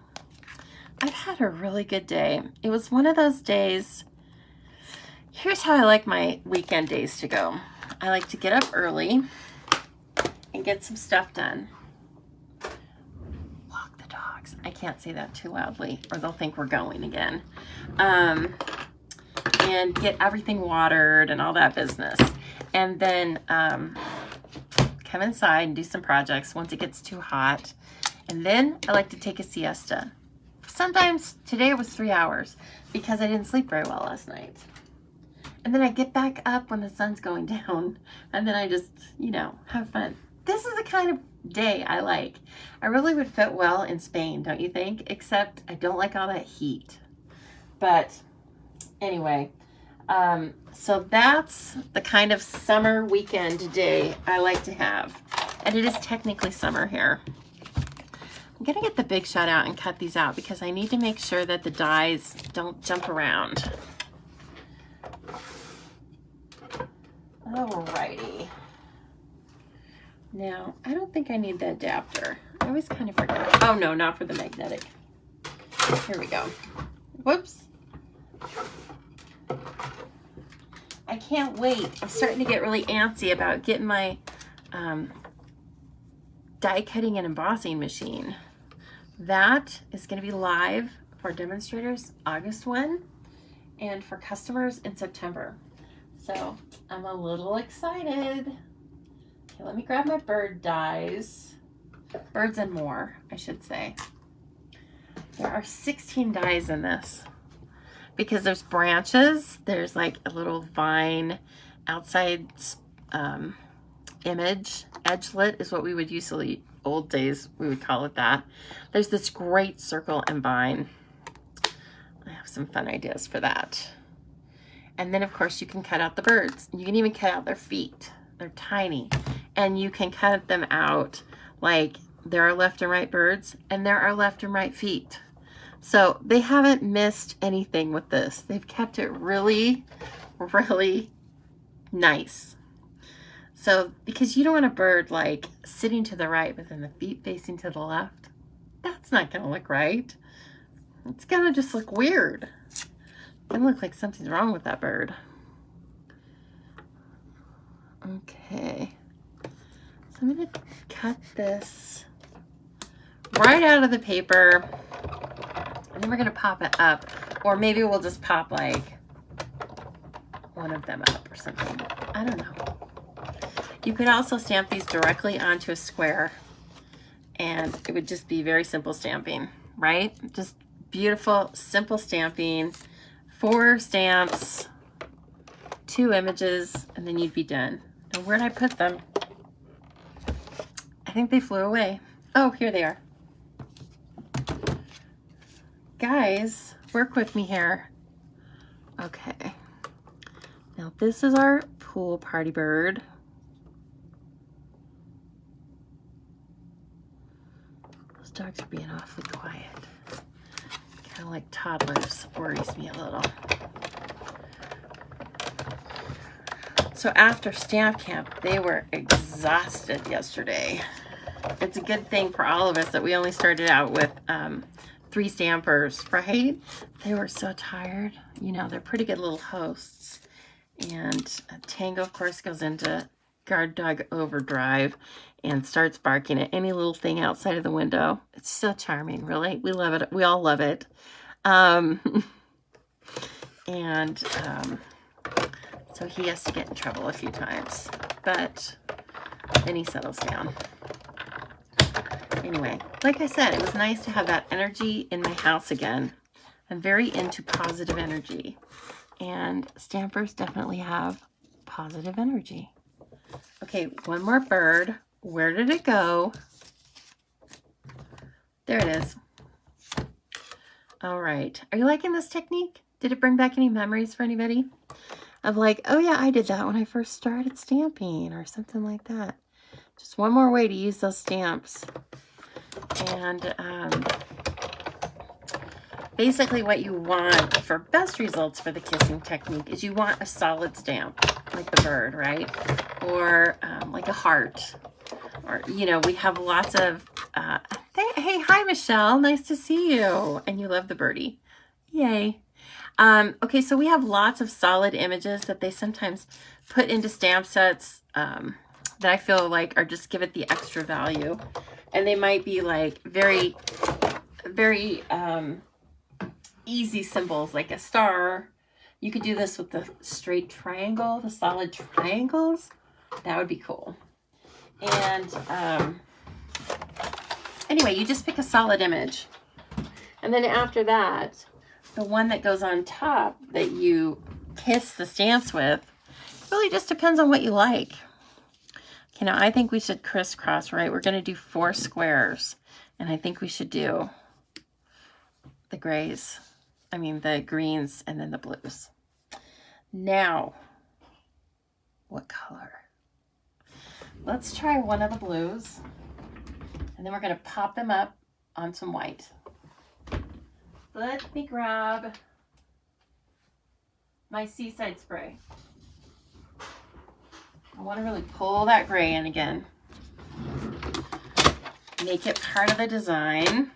Speaker 1: I've had a really good day. It was one of those days. Here's how I like my weekend days to go. I like to get up early and get some stuff done. Walk the dogs. I can't say that too loudly or they'll think we're going again. And get everything watered and all that business. And then come inside and do some projects once it gets too hot. And then I like to take a siesta. Sometimes, today it was 3 hours because I didn't sleep very well last night. And then I get back up when the sun's going down. And then I just, you know, have fun. This is the kind of day I like. I really would fit well in Spain, don't you think? Except I don't like all that heat. But anyway, so that's the kind of summer weekend day I like to have. And it is technically summer here. I'm gonna get the Big Shot out and cut these out because I need to make sure that the dies don't jump around. Alrighty. Now, I don't think I need the adapter. I always kind of forget. Oh no, not for the magnetic. Here we go. Whoops. I can't wait. I'm starting to get really antsy about getting my die cutting and embossing machine. That is going to be live for demonstrators August 1 and for customers in September. So I'm a little excited. Okay, let me grab my bird dies. Birds and more, I should say. There are 16 dies in this because there's branches. There's like a little vine outside image. Edgelit is what we would usually, old days, we would call it that. There's this great circle and vine. I have some fun ideas for that. And then, of course, you can cut out the birds. You can even cut out their feet. They're tiny. And you can cut them out like there are left and right birds and there are left and right feet. So they haven't missed anything with this. They've kept it really, really nice. So, because you don't want a bird like sitting to the right but then the feet facing to the left. That's not going to look right. It's going to just look weird. It's going to look like something's wrong with that bird. Okay. So I'm going to cut this right out of the paper. And then we're going to pop it up. Or maybe we'll just pop like one of them up or something. I don't know. You could also stamp these directly onto a square. And it would just be very simple stamping, right? Just beautiful, simple stamping. 4 stamps, 2 images, and then you'd be done. And where'd I put them? I think they flew away. Oh, here they are. Guys, work with me here. Okay. Now this is our pool party bird. Those dogs are being awfully quiet. Kind of like toddlers, worries me a little. So after stamp camp, they were exhausted yesterday. It's a good thing for all of us that we only started out with 3 stampers, right? They were so tired. You know, they're pretty good little hosts. And Tango, of course, goes into guard dog overdrive and starts barking at any little thing outside of the window. It's so charming, really. We love it. We all love it. And so he has to get in trouble a few times, but then he settles down. Anyway, like I said, it was nice to have that energy in my house again. I'm very into positive energy, and stampers definitely have positive energy. Okay, one more bird. Where did it go? There it is. All right. Are you liking this technique? Did it bring back any memories for anybody? Of like, oh yeah, I did that when I first started stamping or something like that. Just one more way to use those stamps. And basically what you want for best results for the kissing technique is you want a solid stamp, like the bird, right? Or like a heart. Or, you know, we have lots of, hey, hi, Michelle. Nice to see you. And you love the birdie. Yay. Okay, so we have lots of solid images that they sometimes put into stamp sets that I feel like are just give it the extra value. And they might be like very, very easy symbols, like a star. You could do this with the straight triangle, the solid triangles. That would be cool. And anyway, you just pick a solid image. And then after that, the one that goes on top that you kiss the stamps with really just depends on what you like. Okay, now I think we should crisscross, right? We're going to do 4 squares. And I think we should do the grays. I mean, the greens and then the blues. Now, what color? Let's try one of the blues. And then we're going to pop them up on some white. Let me grab my Seaside spray. I want to really pull that gray in again. Make it part of the design.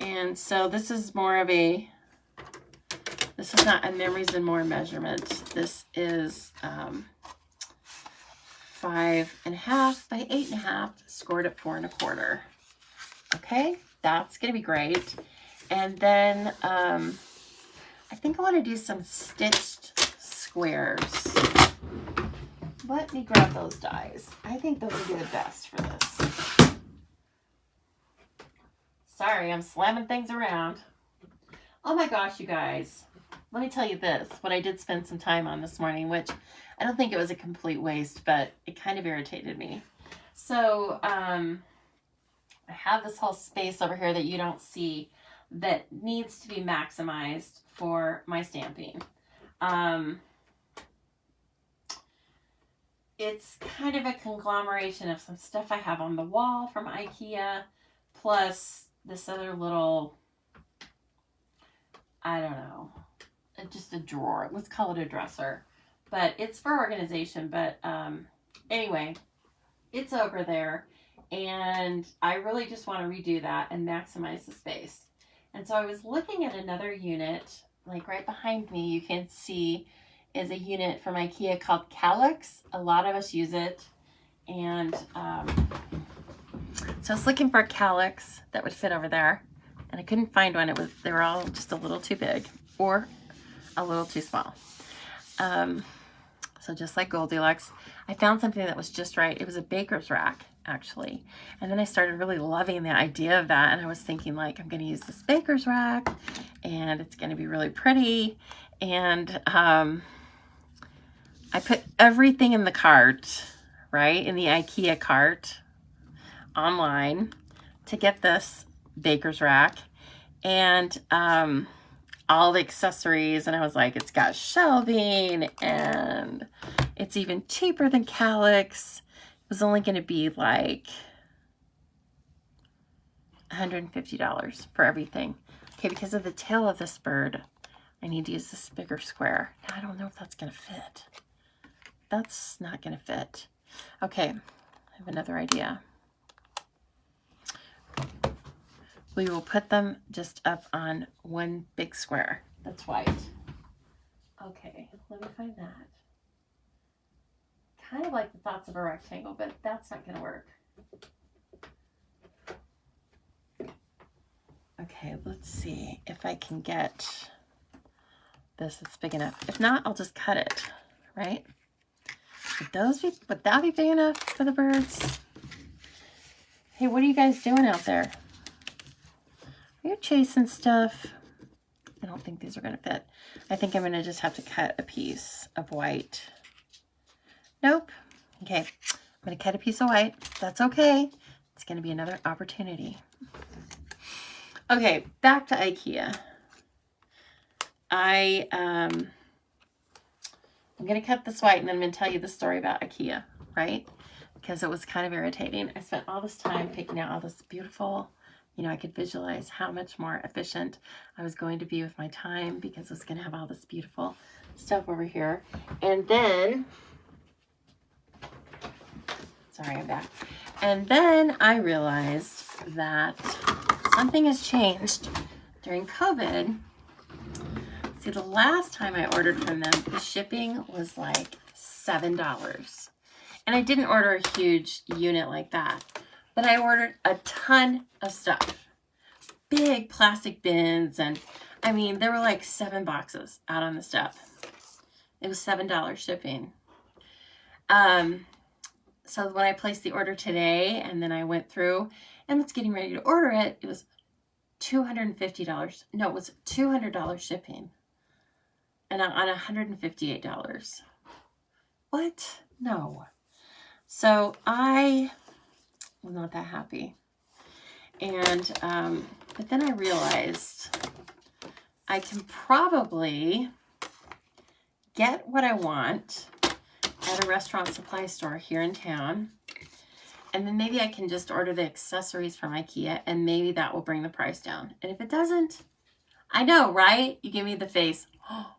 Speaker 1: And so this is more of a, this is not a Memories and More measurement. This is 5.5 by 8.5, scored at 4 1/4. Okay, that's going to be great. And then I think I want to do some stitched squares. Let me grab those dies. I think those would be the best for this. Sorry, I'm slamming things around. Oh my gosh, you guys. Let me tell you this, what I did spend some time on this morning, which I don't think it was a complete waste, but it kind of irritated me. So I have this whole space over here that you don't see that needs to be maximized for my stamping. It's kind of a conglomeration of some stuff I have on the wall from IKEA, plus this other little, I don't know, just a drawer. Let's call it a dresser. But it's for organization. But anyway, it's over there. And I really just want to redo that and maximize the space. And so I was looking at another unit, like right behind me, you can see is a unit from IKEA called Calyx. A lot of us use it. And so I was looking for a Calyx that would fit over there. And I couldn't find one. They were all just a little too big or a little too small. So just like Goldilocks, I found something that was just right. It was a baker's rack, actually. And then I started really loving the idea of that. And I was thinking, like, I'm going to use this baker's rack and it's going to be really pretty. And I put everything in the cart, right, in the IKEA cart online to get this baker's rack and all the accessories. And I was like, it's got shelving and it's even cheaper than Calyx. It was only going to be like $150 for everything. Okay, because of the tail of this bird, I need to use this bigger square. I don't know if that's going to fit. That's not going to fit. Okay, I have another idea. We will put them just up on one big square that's white. Okay, let me find that. Kind of like the thoughts of a rectangle, but that's not going to work. Okay, let's see if I can get this that's big enough. If not, I'll just cut it, right? Would that be big enough for the birds? Hey, what are you guys doing out there? Are you chasing stuff? I don't think these are gonna fit. I think I'm gonna just have to cut a piece of white. Nope. Okay, I'm gonna cut a piece of white. That's okay. It's gonna be another opportunity. Okay, back to IKEA. I'm going to cut this white and then I'm going to tell you the story about IKEA, right? Because it was kind of irritating. I spent all this time picking out all this beautiful, you know, I could visualize how much more efficient I was going to be with my time because I was going to have all this beautiful stuff over here. And then, sorry, I'm back. And then I realized that something has changed during COVID. See, the last time I ordered from them, the shipping was like $7. And I didn't order a huge unit like that, but I ordered a ton of stuff. Big plastic bins, and I mean, there were like 7 boxes out on the step. It was $7 shipping. So when I placed the order today, and then I went through and was getting ready to order it, it was $250. No, it was $200 shipping. And on $158. What? No. So I was not that happy. And, but then I realized I can probably get what I want at a restaurant supply store here in town. And then maybe I can just order the accessories from IKEA and maybe that will bring the price down. And if it doesn't, I know, right? You give me the face. Oh,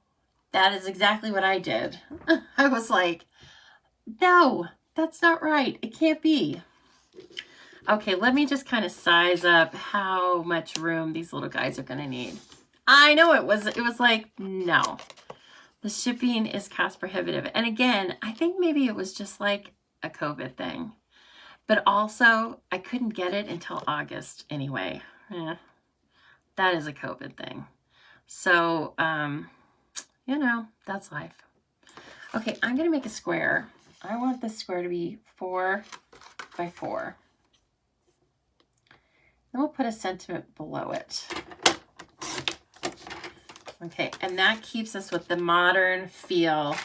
Speaker 1: that is exactly what I did. I was like, no, that's not right. It can't be. Okay, let me just kind of size up how much room these little guys are going to need. I know it was like, no. The shipping is cost prohibitive. And again, I think maybe it was just like a COVID thing. But also, I couldn't get it until August anyway. Yeah, that is a COVID thing. So, you know, that's life. Okay, I'm going to make a square. I want this square to be 4 by 4. Then we'll put a sentiment below it. Okay, and that keeps us with the modern feel,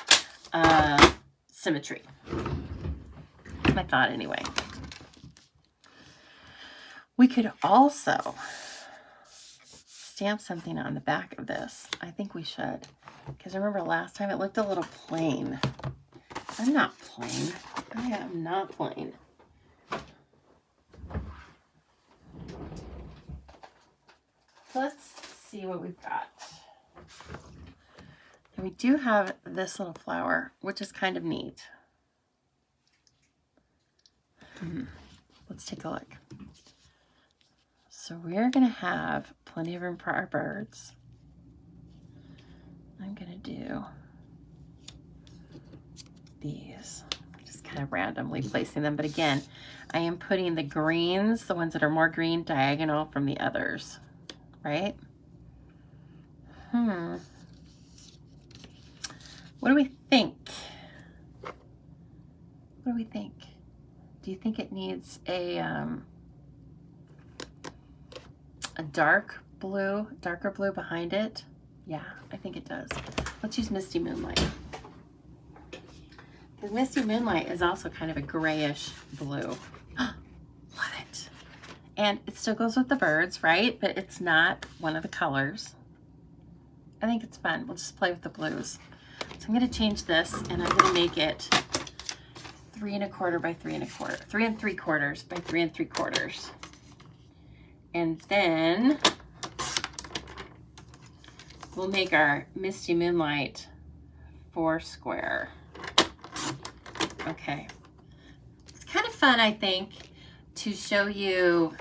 Speaker 1: symmetry. That's my thought anyway. We could also stamp something on the back of this. I think we should. Because remember last time it looked a little plain. I'm not plain. I am not plain. Let's see what we've got. And we do have this little flower, which is kind of neat. Let's take a look. So we're going to have plenty of room for our birds. I'm going to do these. Just kind of randomly placing them. But again, I am putting the greens, the ones that are more green, diagonal from the others. Right? What do we think? What do we think? Do you think it needs a darker blue behind it? Yeah, I think it does. Let's use Misty Moonlight. Because Misty Moonlight is also kind of a grayish blue. Love it. And it still goes with the birds, right? But it's not one of the colors. I think it's fun. We'll just play with the blues. So I'm going to change this and I'm going to make it 3 1/4 by 3 1/4. 3 3/4 by 3 3/4. And then we'll make our Misty Moonlight 4 square. Okay. It's kind of fun, I think, to show you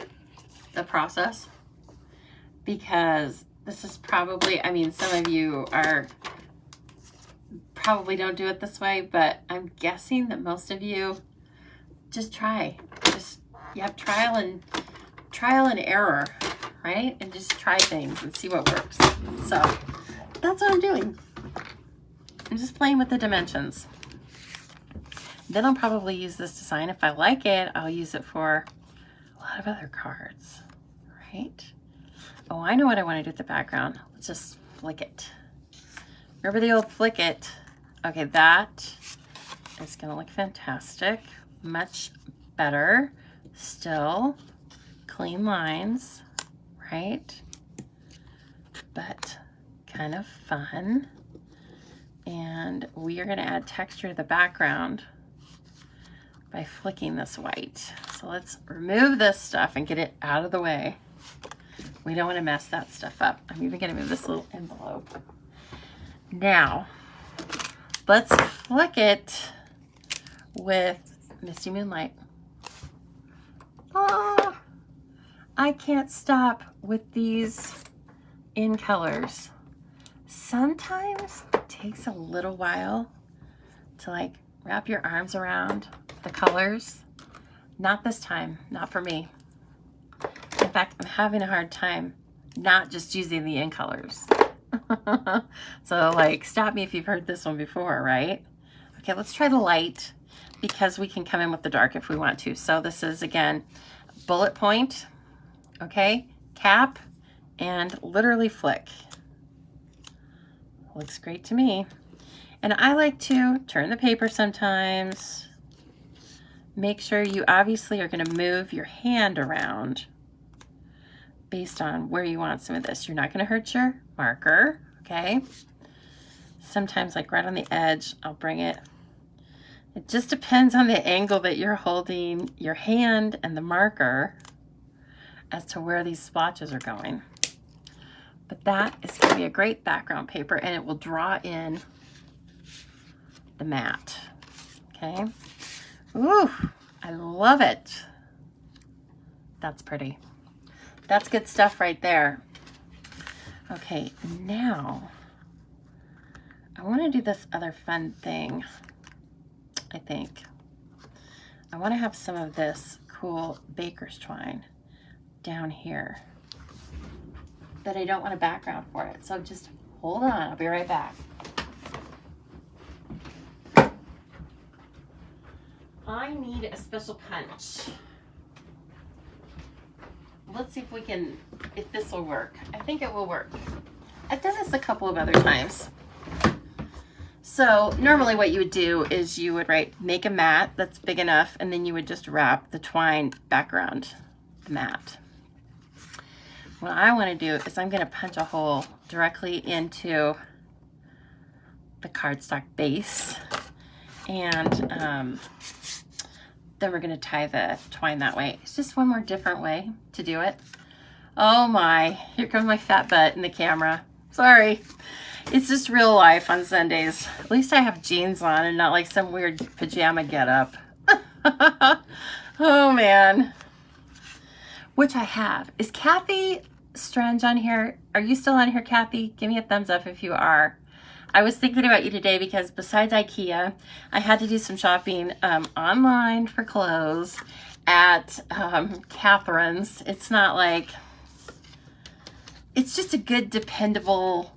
Speaker 1: the process, because this is probably, I mean, some of you are probably don't do it this way, but I'm guessing that most of you just try. You have trial and error, right? And just try things and see what works. So that's what I'm doing. I'm just playing with the dimensions. Then I'll probably use this design. If I like it, I'll use it for a lot of other cards, right? Oh, I know what I want to do with the background. Let's just flick it. Remember the old flick it? Okay, that is gonna look fantastic. Much better. Still clean lines, right? But kind of fun. And we are gonna add texture to the background by flicking this white. So let's remove this stuff and get it out of the way. We don't want to mess that stuff up. I'm even going to move this little envelope. Now, let's flick it with Misty Moonlight. Oh, I can't stop with these in colors. Sometimes it takes a little while to like wrap your arms around the colors. Not this time, not for me. In fact, I'm having a hard time not just using the in colors. So like, stop me if you've heard this one before, right? Okay, let's try the light because we can come in with the dark if we want to. So this is, again, bullet point, okay, cap, and literally flick. Looks great to me. And I like to turn the paper sometimes. Make sure you obviously are going to move your hand around based on where you want some of this. You're not going to hurt your marker, okay? Sometimes, like right on the edge, I'll bring it. It just depends on the angle that you're holding your hand and the marker as to where these splotches are going. But that is going to be a great background paper, and it will draw in the mat, okay? Ooh, I love it. That's pretty. That's good stuff right there. Okay, now I want to do this other fun thing, I think. I want to have some of this cool baker's twine down here, but I don't want a background for it. So just hold on, I'll be right back. I need a special punch. Let's see if this will work. I think it will work. I've done this a couple of other times. So normally what you would do is you would make a mat that's big enough, and then you would just wrap the twine back around the mat. What I want to do is I'm going to punch a hole directly into the cardstock base, and then we're going to tie the twine that way. It's just one more different way to do it. Oh my, here comes my fat butt in the camera. Sorry. It's just real life on Sundays. At least I have jeans on and not like some weird pajama getup. Oh man. Which I have. Is Kathy Strange on here? Are you still on here, Kathy? Give me a thumbs up if you are. I was thinking about you today because besides IKEA, I had to do some shopping online for clothes at Catherine's. It's not like, it's just a good, dependable,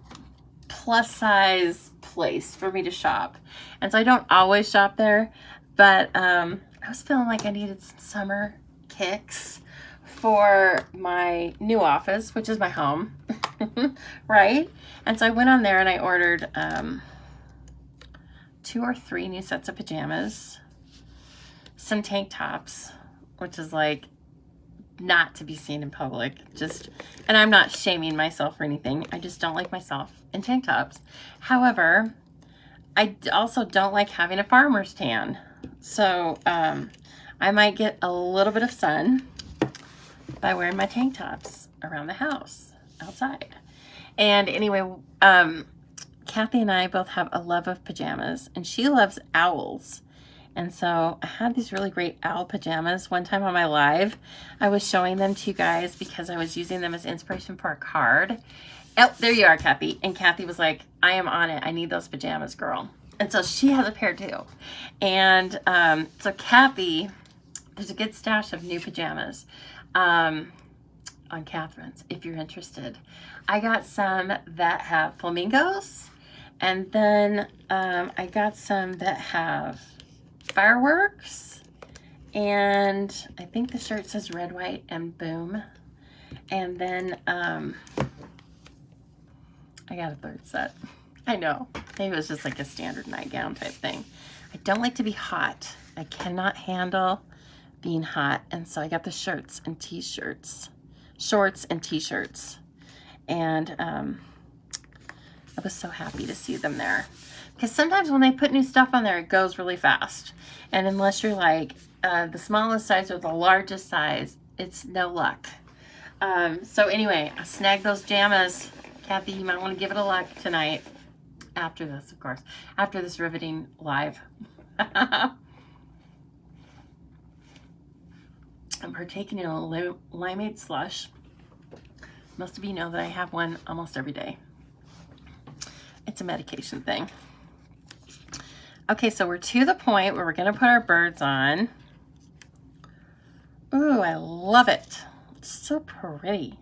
Speaker 1: plus size place for me to shop. And so I don't always shop there, but I was feeling like I needed some summer kicks for my new office, which is my home, right? And so I went on there and I ordered 2 or 3 new sets of pajamas, some tank tops, which is like not to be seen in public, and I'm not shaming myself or anything. I just don't like myself in tank tops. However, I also don't like having a farmer's tan. So I might get a little bit of sun by wearing my tank tops around the house, outside. And anyway, Kathy and I both have a love of pajamas, and she loves owls. And so I had these really great owl pajamas. One time on my live, I was showing them to you guys because I was using them as inspiration for a card. Oh, there you are, Kathy. And Kathy was like, I am on it. I need those pajamas, girl. And so she has a pair too. And so Kathy, there's a good stash of new pajamas. on Catherine's if you're interested. I got some that have flamingos, and then I got some that have fireworks, and I think the shirt says red, white, and boom. And then I got a third set. I know, maybe it was just like a standard nightgown type thing. I don't like to be hot. I cannot handle being hot, and so I got the shirts and t-shirts, shorts and t-shirts, and I was so happy to see them there, because sometimes when they put new stuff on there, it goes really fast, and unless you're like the smallest size or the largest size, it's no luck. So anyway, I snagged those jammas. Kathy, you might want to give it a look tonight, after this, of course, after this riveting live. I'm partaking in a limeade slush. Most of you know that I have one almost every day. It's a medication thing. Okay, so we're to the point where we're going to put our birds on. Ooh, I love it. It's so pretty.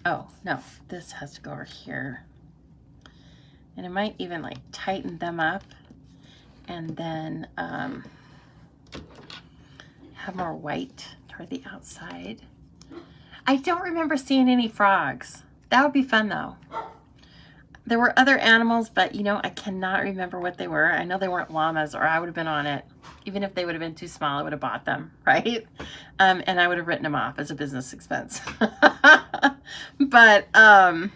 Speaker 1: Oh, no, this has to go over here. And it might even like tighten them up, and then have more white toward the outside. I don't remember seeing any frogs. That would be fun though. There were other animals, but you know, I cannot remember what they were. I know they weren't llamas, or I would have been on it. Even if they would have been too small, I would have bought them, right? And I would have written them off as a business expense. But other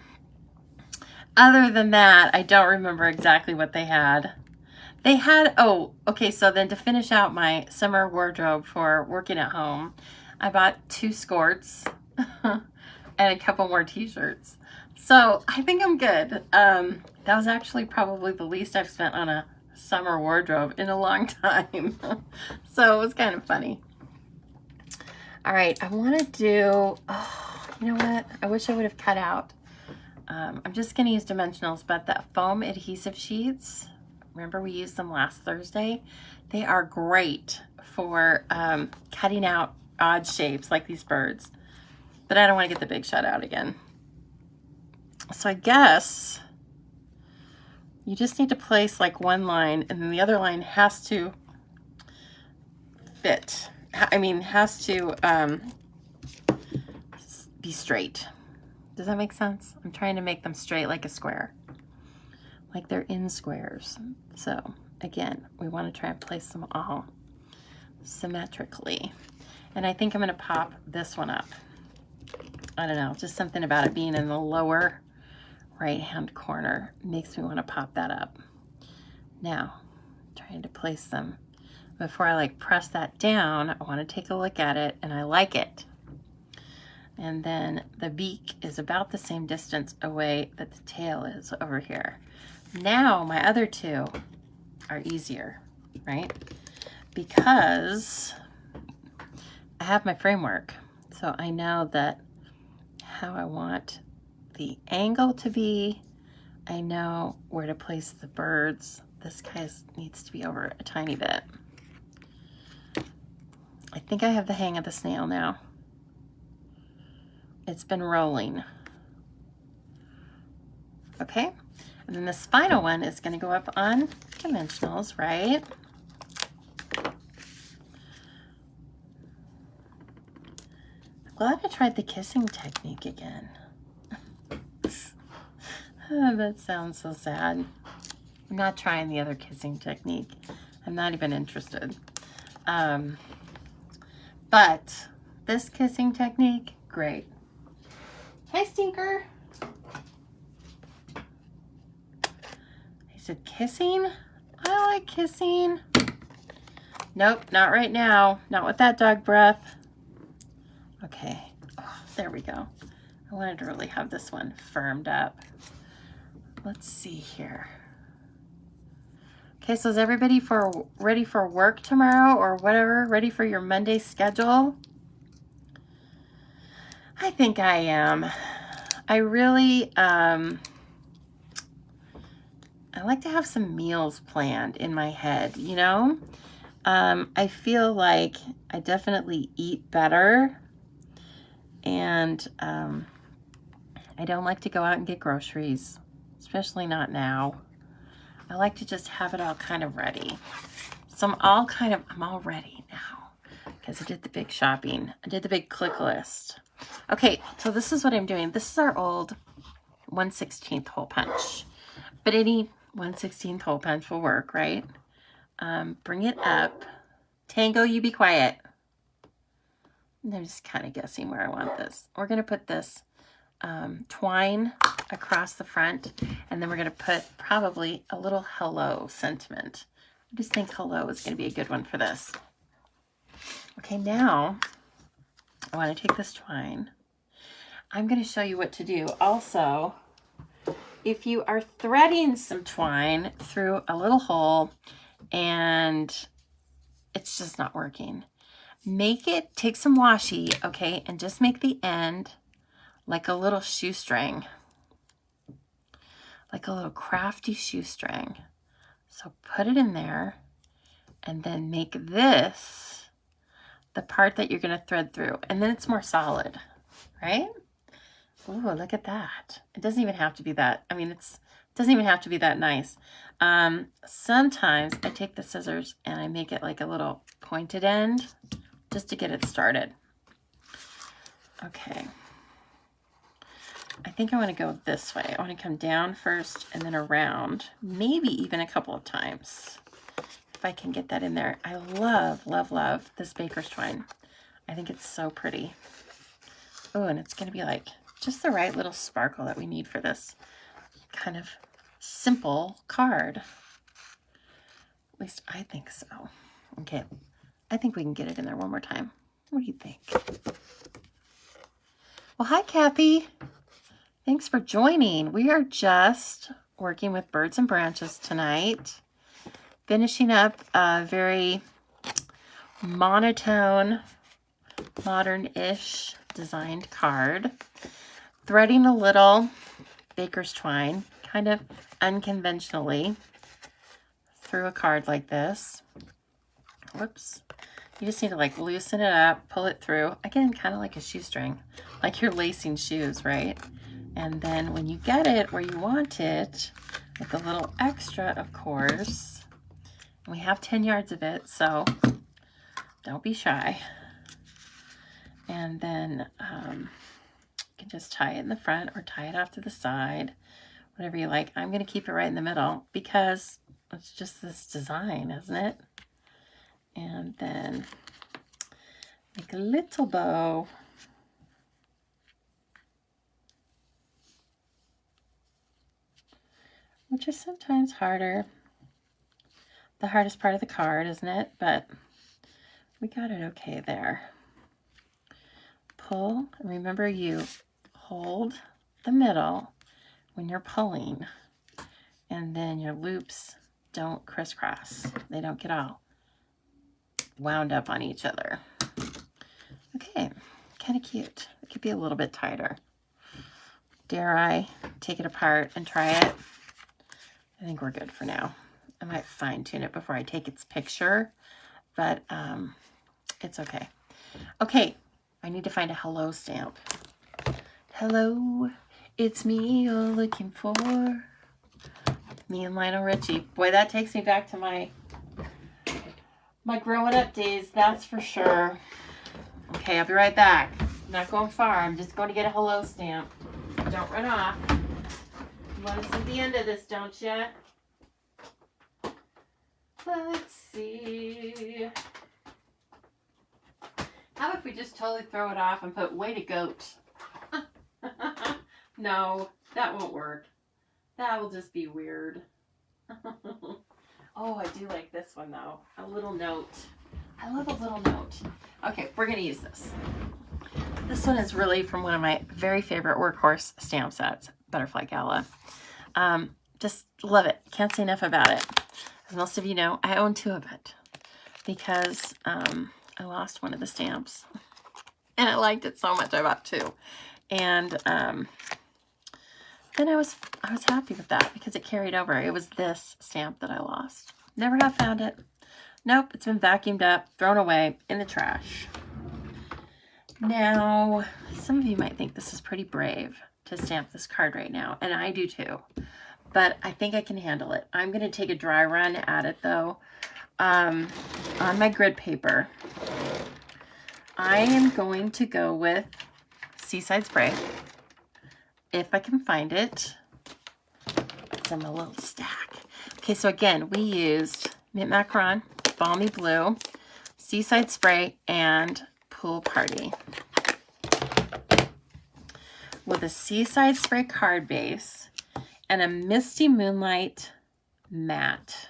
Speaker 1: than that, I don't remember exactly what they had. They had, oh, okay, so then to finish out my summer wardrobe for working at home, I bought 2 skirts and a couple more t-shirts. So I think I'm good. That was actually probably the least I've spent on a summer wardrobe in a long time. So it was kind of funny. All right, I want to do, oh, you know what? I wish I would have cut out. I'm just going to use dimensionals, but the foam adhesive sheets, remember we used them last Thursday? They are great for cutting out odd shapes like these birds, but I don't want to get the big shot out again. So I guess you just need to place like one line, and then the other line has to fit. I mean, has to be straight. Does that make sense? I'm trying to make them straight like a square, like they're in squares. So again, we want to try and place them all symmetrically. And I think I'm going to pop this one up. I don't know, just something about it being in the lower right-hand corner makes me want to pop that up. Now, trying to place them. Before I like press that down, I want to take a look at it, and I like it. And then the beak is about the same distance away that the tail is over here. Now my other 2 are easier, right? Because I have my framework. So I know that how I want the angle to be. I know where to place the birds. This guy needs to be over a tiny bit. I think I have the hang of the snail now. It's been rolling. Okay, and then this final one is going to go up on dimensionals, right? I'm glad I tried the kissing technique again. Oh, that sounds so sad. I'm not trying the other kissing technique. I'm not even interested. But this kissing technique, great. Hi, Stinker. He said, kissing? I like kissing. Nope, not right now. Not with that dog breath. Okay, oh, there we go. I wanted to really have this one firmed up. Let's see here. Okay, so is everybody ready for work tomorrow or whatever? Ready for your Monday schedule? I think I am. I really, I like to have some meals planned in my head, you know? I feel like I definitely eat better And I don't like to go out and get groceries, especially not now. I like to just have it all kind of ready. So I'm all ready now because I did the big shopping. I did the big click list. Okay, so this is what I'm doing. This is our old 1/16 hole punch, but any 1/16 hole punch will work, right? Bring it up. Tango, you be quiet. I'm just kind of guessing where I want this. We're going to put this twine across the front, and then we're going to put probably a little hello sentiment. I just think hello is going to be a good one for this. Okay, now I want to take this twine. I'm going to show you what to do. Also, if you are threading some twine through a little hole and it's just not working, take some washi, okay, and just make the end like a little shoestring, like a little crafty shoestring. So put it in there and then make this the part that you're going to thread through, and then it's more solid, right? Oh, look at that. It doesn't even have to be that. I mean, it doesn't even have to be that nice. Sometimes I take the scissors and I make it like a little pointed end just to get it started. Okay. I think I want to go this way. I want to come down first and then around, maybe even a couple of times, if I can get that in there. I love, love, love this baker's twine. I think it's so pretty. Oh, and it's going to be like just the right little sparkle that we need for this kind of simple card. At least I think so. Okay, I think we can get it in there one more time. What do you think? Well, hi, Kathy. Thanks for joining. We are just working with birds and branches tonight, finishing up a very monotone, modern-ish designed card, threading a little baker's twine, kind of unconventionally, through a card like this. Whoops. You just need to like loosen it up, pull it through. Again, kind of like a shoestring, like you're lacing shoes, right? And then when you get it where you want it, with a little extra, of course, and we have 10 yards of it, so don't be shy. And then you can just tie it in the front or tie it off to the side, whatever you like. I'm going to keep it right in the middle because it's just this design, isn't it? And then make a little bow. Which is sometimes harder. The hardest part of the card, isn't it? But we got it okay there. Pull, and remember you hold the middle when you're pulling, and then your loops don't crisscross. They don't get all wound up on each other. Okay, kind of cute. It could be a little bit tighter. Dare I take it apart and try it? I think we're good for now. I might fine tune it before I take its picture, but it's okay. Okay, I need to find a hello stamp. Hello, it's me you're looking for. Me and Lionel Richie. Boy, that takes me back to my growing up days, that's for sure. Okay, I'll be right back. I'm not going far. I'm just going to get a hello stamp. Don't run off. You want to see the end of this, don't you? Let's see. How if we just totally throw it off and put way to goat? No, that won't work. That will just be weird. Oh, I do like this one though. A little note. I love a little note. Okay, we're going to use this. This one is really from one of my very favorite workhorse stamp sets, Butterfly Gala. Just love it. Can't say enough about it. As most of you know, I own 2 of it because I lost one of the stamps and I liked it so much I bought 2. And then I was happy with that because it carried over. It was this stamp that I lost. Never have found it. Nope, it's been vacuumed up, thrown away in the trash. Now, some of you might think this is pretty brave to stamp this card right now, and I do too, but I think I can handle it. I'm going to take a dry run at it though. On my grid paper, I am going to go with Seaside Spray, if I can find it. It's in my little stack. Okay, so again, we used Mint Macaron, Balmy Blue, Seaside Spray, and Pool Party. With a Seaside Spray card base and a Misty Moonlight matte.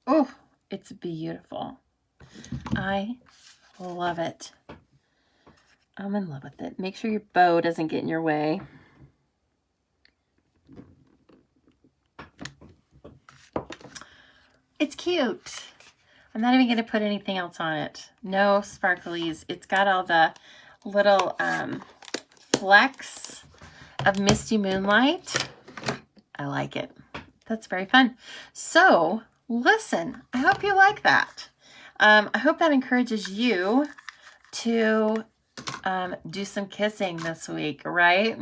Speaker 1: Oh, it's beautiful. I love it. I'm in love with it. Make sure your bow doesn't get in your way. It's cute. I'm not even going to put anything else on it. No sparklies. It's got all the little flecks of Misty Moonlight. I like it. That's very fun. So, listen, I hope you like that. I hope that encourages you to do some kissing this week, right?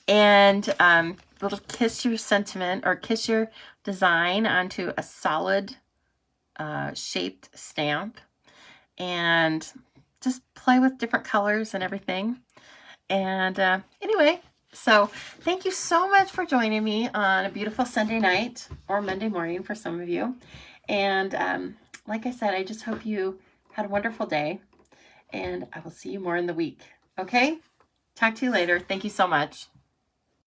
Speaker 1: And little kiss your sentiment or kiss your design onto a solid shaped stamp, and just play with different colors and everything. And anyway, so thank you so much for joining me on a beautiful Sunday night or Monday morning for some of you. And like I said, I just hope you had a wonderful day, and I will see you more in the week. Okay? Talk to you later. Thank you so much.